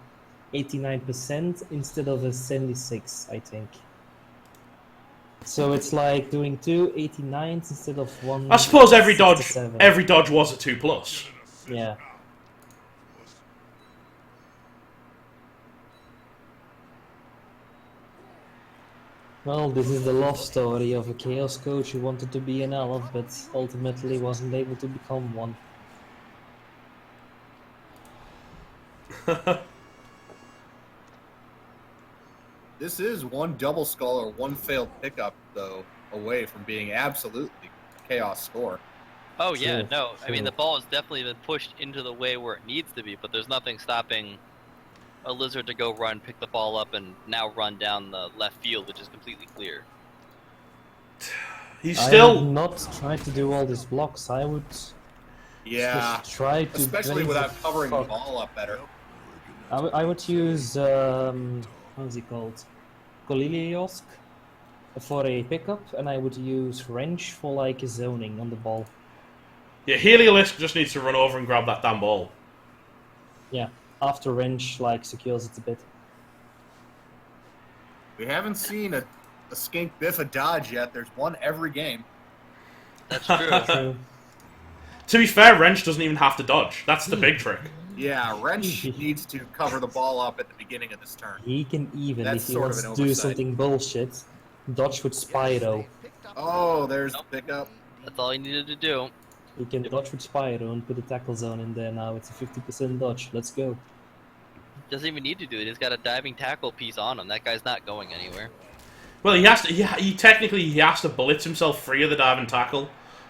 89% instead of a 76, I think. So it's like doing 2 89s instead of one. I suppose every dodge 67. was a 2+. Yeah. Well, this is the love story of a Chaos coach who wanted to be an elf, but ultimately wasn't able to become one. This is one double skull or one failed pickup, though, away from being absolutely chaos score. Oh yeah, True, no. I mean, true. the ball has definitely been pushed into the way where it needs to be, but there's nothing stopping a lizard to go run, pick the ball up, and now run down the left field, which is completely clear. He's I still. would not try to do all these blocks. I would Yeah, Just try to especially base without the covering the fuck. ball up better. I would use how's he called? Koliliosk for a pickup, and I would use wrench for like a zoning on the ball. Yeah, Heliolisk just needs to run over and grab that damn ball. Yeah, after wrench like secures it a bit. We haven't seen a skink biff a dodge yet. There's one every game. That's true. True. To be fair, Wrench doesn't even have to dodge. That's the big trick. Yeah, Wrench needs to cover the ball up at the beginning of this turn. He can even, That's if he sort of wants an to do oversight. something bullshit, dodge with Spyro. Oh, there's the pickup. That's all he needed to do. He can dodge with Spyro and put a tackle zone in there now. It's a 50% dodge. Let's go. Doesn't even need to do it. He's got a diving tackle piece on him. That guy's not going anywhere. Well, he has to. He technically he has to blitz himself free of the diving tackle,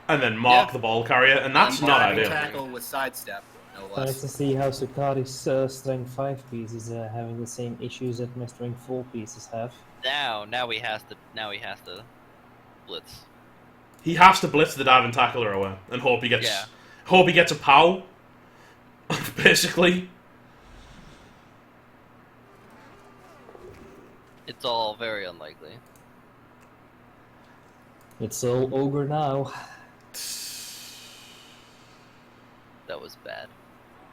and then mark the ball carrier, and that's not Diving ideal. tackle with sidestep, no Nice less. to see how Sukari's strength 5 piece is having the same issues that my strength 4 pieces have. Now he has to blitz. He has to blitz the diving tackler away and hope he gets a pow. Basically, It's all very unlikely. It's all ogre now. That was bad.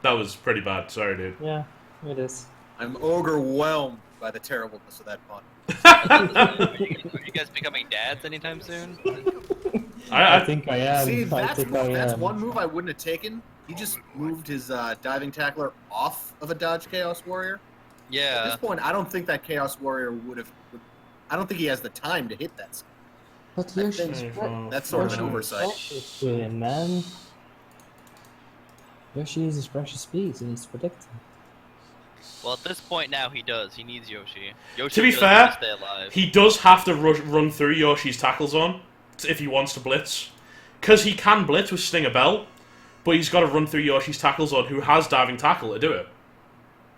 that was pretty bad. Sorry, dude. Yeah, it is. I'm overwhelmed by the terribleness of that pun. Are you guys becoming dads anytime soon? I think I am. See, I that's think I am. one move I wouldn't have taken. He just moved his diving tackler off of a dodge Chaos Warrior. At Yeah. this point, I don't think that Chaos Warrior would have. I don't think he has the time to hit that. But I Yoshi's think that's sort of an oversight. man. Yoshi is his precious piece and he's protected. Well, at this point now he does. He needs Yoshi. Yoshi To be does fair, need to stay alive. He does have to run through Yoshi's tackle zone if he wants to blitz, because he can blitz with Stinger Bell, but he's got to run through Yoshi's tackle zone, who has diving tackle to do it.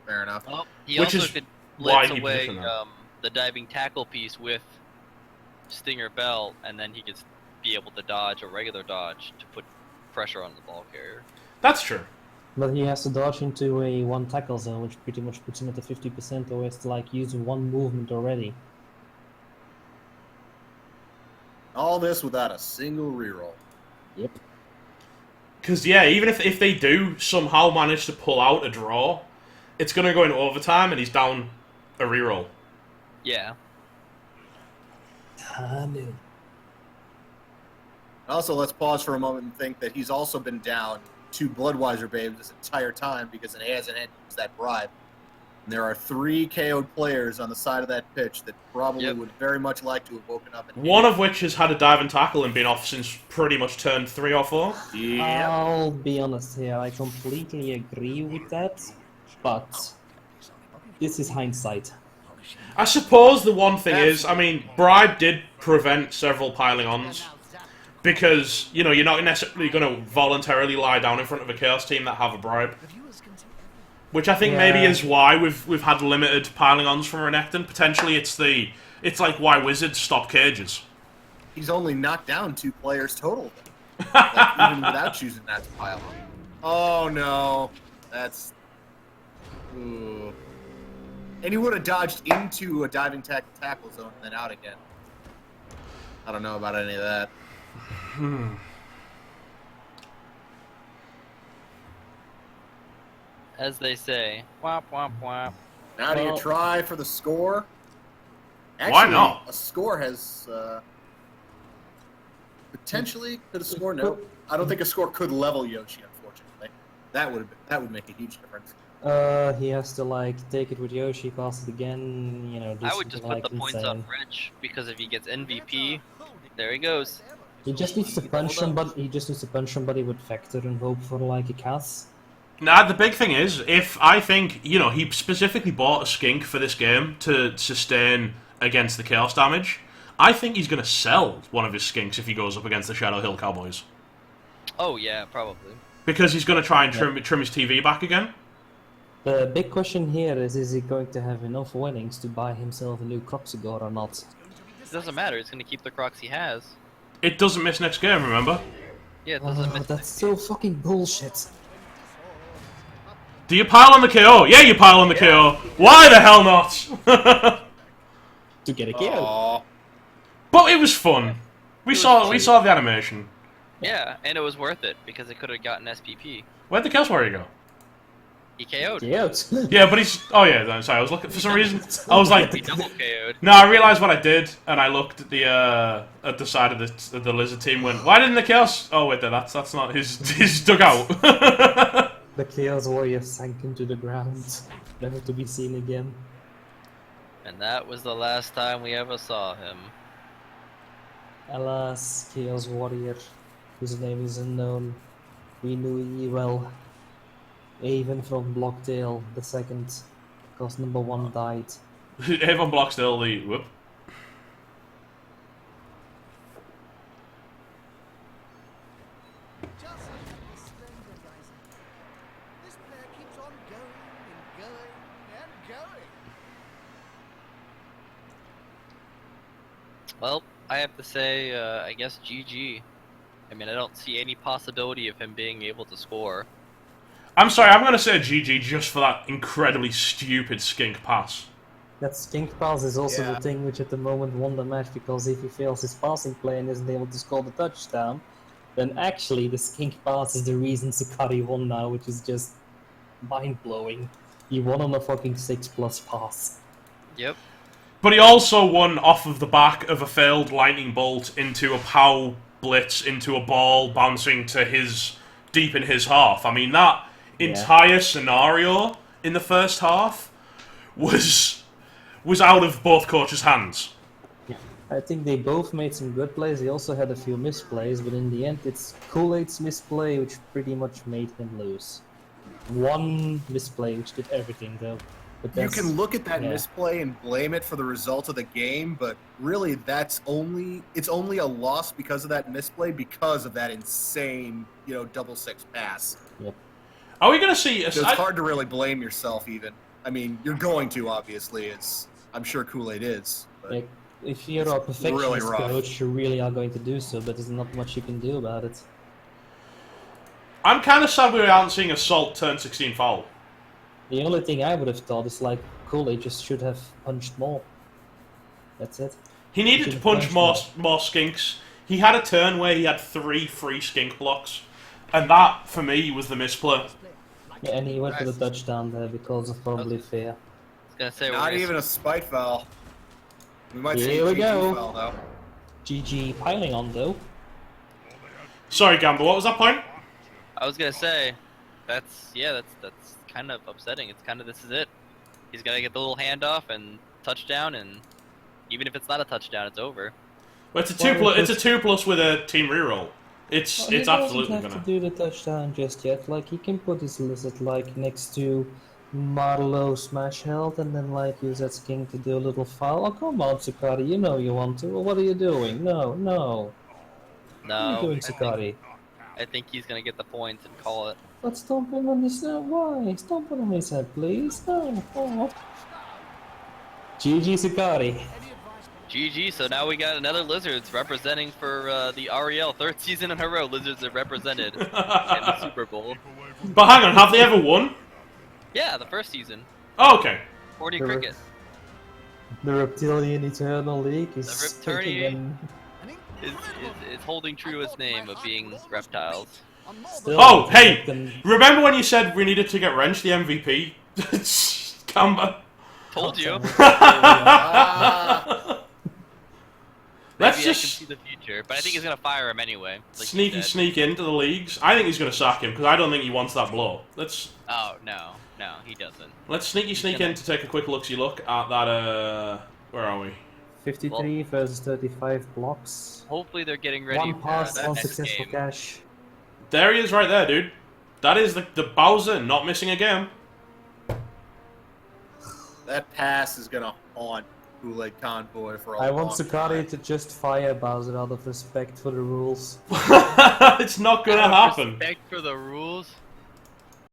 Fair enough. Well, he Which also is could why blitz he away positioned that. the diving tackle piece with Stinger Bell, and then he could be able to dodge a regular dodge to put pressure on the ball carrier. That's true. But he has to dodge into a 1 tackle zone, which pretty much puts him at the 50%, or has to like use 1 movement already. All this without a single reroll. Yep. Because, yeah, even if they do somehow manage to pull out a draw, it's going to go into overtime and he's down a reroll. Yeah. I knew. Also, let's pause for a moment and think that he's also been down 2 Bloodweiser babes this entire time because it hasn't had to use that bribe. And there are 3 KO'd players on the side of that pitch that probably would very much like to have woken up. And One of which has had a dive and tackle and been off since pretty much turn 3 or 4. Yeah. I'll be honest here, I completely agree with that, but this is hindsight. I suppose the one thing is, I mean, bribe did prevent several piling ons. Because, you know, you're not necessarily going to voluntarily lie down in front of a Chaos team that have a bribe. Which I think maybe is why we've had limited piling ons from Renekton. Potentially it's like why Wizards stop cages. He's only knocked down 2 players total. Like, even without choosing not to pile on. Oh no. That's... Ooh. And he would have dodged into a diving tackle zone and then out again. I don't know about any of that. As they say, womp womp womp. Now do you Well- try for the score? Actually, Why not? A score has potentially could a score. No, I don't think a score could level Yoshi. Unfortunately, that would make a huge difference. He has to like take it with Yoshi, pass it again, you know, do I would just something put like the points insane. on Rich because if he gets MVP, there he goes. He just needs to punch somebody. He just needs to punch somebody with Vector and hope for like a cast. Nah, the big thing is, if I think, you know, he specifically bought a skink for this game to sustain against the chaos damage, I think he's going to sell one of his skinks if he goes up against the Shadow Hill Cowboys. Oh yeah, probably. Because he's going to try and trim his TV back again. The big question here is he going to have enough winnings to buy himself a new Croxigor or not? It doesn't matter. He's gonna keep the Crocs he has. It doesn't miss next game, remember? Yeah, it doesn't Oh, miss. that's so fucking bullshit. Do you pile on the KO? Yeah, you pile on the KO. Why the hell not? To get a KO. Aw. But it was fun. We It was saw fun. we saw the animation. Yeah, and it was worth it because it could have gotten SPP. Where'd the Chaos Warrior go? He KO'd. KO'd. Yeah, but he's. Oh yeah, no, sorry. I was looking for some reason. I was like, He double KO'd. no, I realized what I did, and I looked at the side of the lizard team. Went, why didn't the Chaos? Oh wait, that's not his dugout. The Chaos Warrior sank into the ground, never to be seen again. And that was the last time we ever saw him. Alas, Chaos Warrior, whose name is unknown, we knew ye well. Even from Blocktail the second, because number 1 died. Avon blocks still the whoop. Just like the standardizing. This player keeps on going and going and going. Well, I have to say, I guess GG. I mean, I don't see any possibility of him being able to score. I'm sorry, I'm gonna say GG just for that incredibly stupid skink pass. That skink pass is also Yeah. the thing which at the moment won the match, because if he fails his passing play and isn't able to score the touchdown, then actually the skink pass is the reason Sakari won now, which is just mind-blowing. He won on a fucking 6+ pass. Yep. But he also won off of the back of a failed lightning bolt into a POW blitz into a ball bouncing to his deep in his half. I mean, that entire scenario in the first half was out of both coaches' hands. I think they both made some good plays. They also had a few misplays, but in the end, it's Kool-Aid's misplay which pretty much made him lose. One misplay which did everything, though. But You that's, can look at that yeah. misplay and blame it for the result of the game, but really it's only a loss because of that misplay, because of that insane, double six pass. Yep. Are we gonna see? So it's hard to really blame yourself even. I mean, you're going to, obviously, I'm sure Kool-Aid is. But Like, if you're a perfectionist really rough. coach, you really are going to do so, but there's not much you can do about it. I'm kind of sad we aren't seeing Assault turn 16 foul. The only thing I would have thought is like, Kool-Aid just should have punched more. That's it. He needed Should to have punch punched more skinks. He had a turn where he had 3 free skink blocks, and that for me was the misplay. Yeah, and he went for the touchdown there because of probably fear. I was gonna say, not even a spite foul. We might see Here a we GG go. foul, though. GG piling on though. Sorry, Gamble. What was that point? I was gonna say, that's kind of upsetting. It's kind of, this is it. He's gonna get the little handoff and touchdown, and even if it's not a touchdown, it's over. Well, it's a 2+ with a team reroll. It's He absolutely doesn't have gonna. to do the touchdown just yet. Like, he can put his lizard like next to Marlowe smash health and then like use that skin to do a little foul. Oh, come on, Sakari, you know you want to. Well, what are you doing? No. No, What are you doing, Sakari? I think he's gonna get the points and call it. But stomp him on his head. Why? Stomp him on his head, please. No. Oh. GG, Sakari. GG. So now we got another Lizards representing for the REL. 3rd season in a row, Lizards are represented in the Super Bowl. But hang on, have they ever won? Yeah, the 1st season. Oh, okay. 40 The cricket. The Reptilian Eternal League is The Reptilian- taking an- Is holding true his name of being reptiles. still Oh, hey! taking- Remember when you said we needed to get Wrench the MVP? Camber. Told you. Let's Maybe I just can see the future, but I think he's gonna fire him anyway. like you sneaky said. sneak into the leagues. I think he's going to sack him because I don't think he wants that blow. Let's Oh no, he doesn't. sneak in to take a quick look at that. Where are we? 53 versus 35 blocks. Hopefully they're getting ready One for pass, that one next successful game. cash. There he is, right there, dude. That is the Bowser not missing a game. That pass is going to haunt Kool-Aid Convoy for a I long want Sakari time. to just fire Bowser out of respect for the rules. It's not gonna Out of happen. Respect for the rules.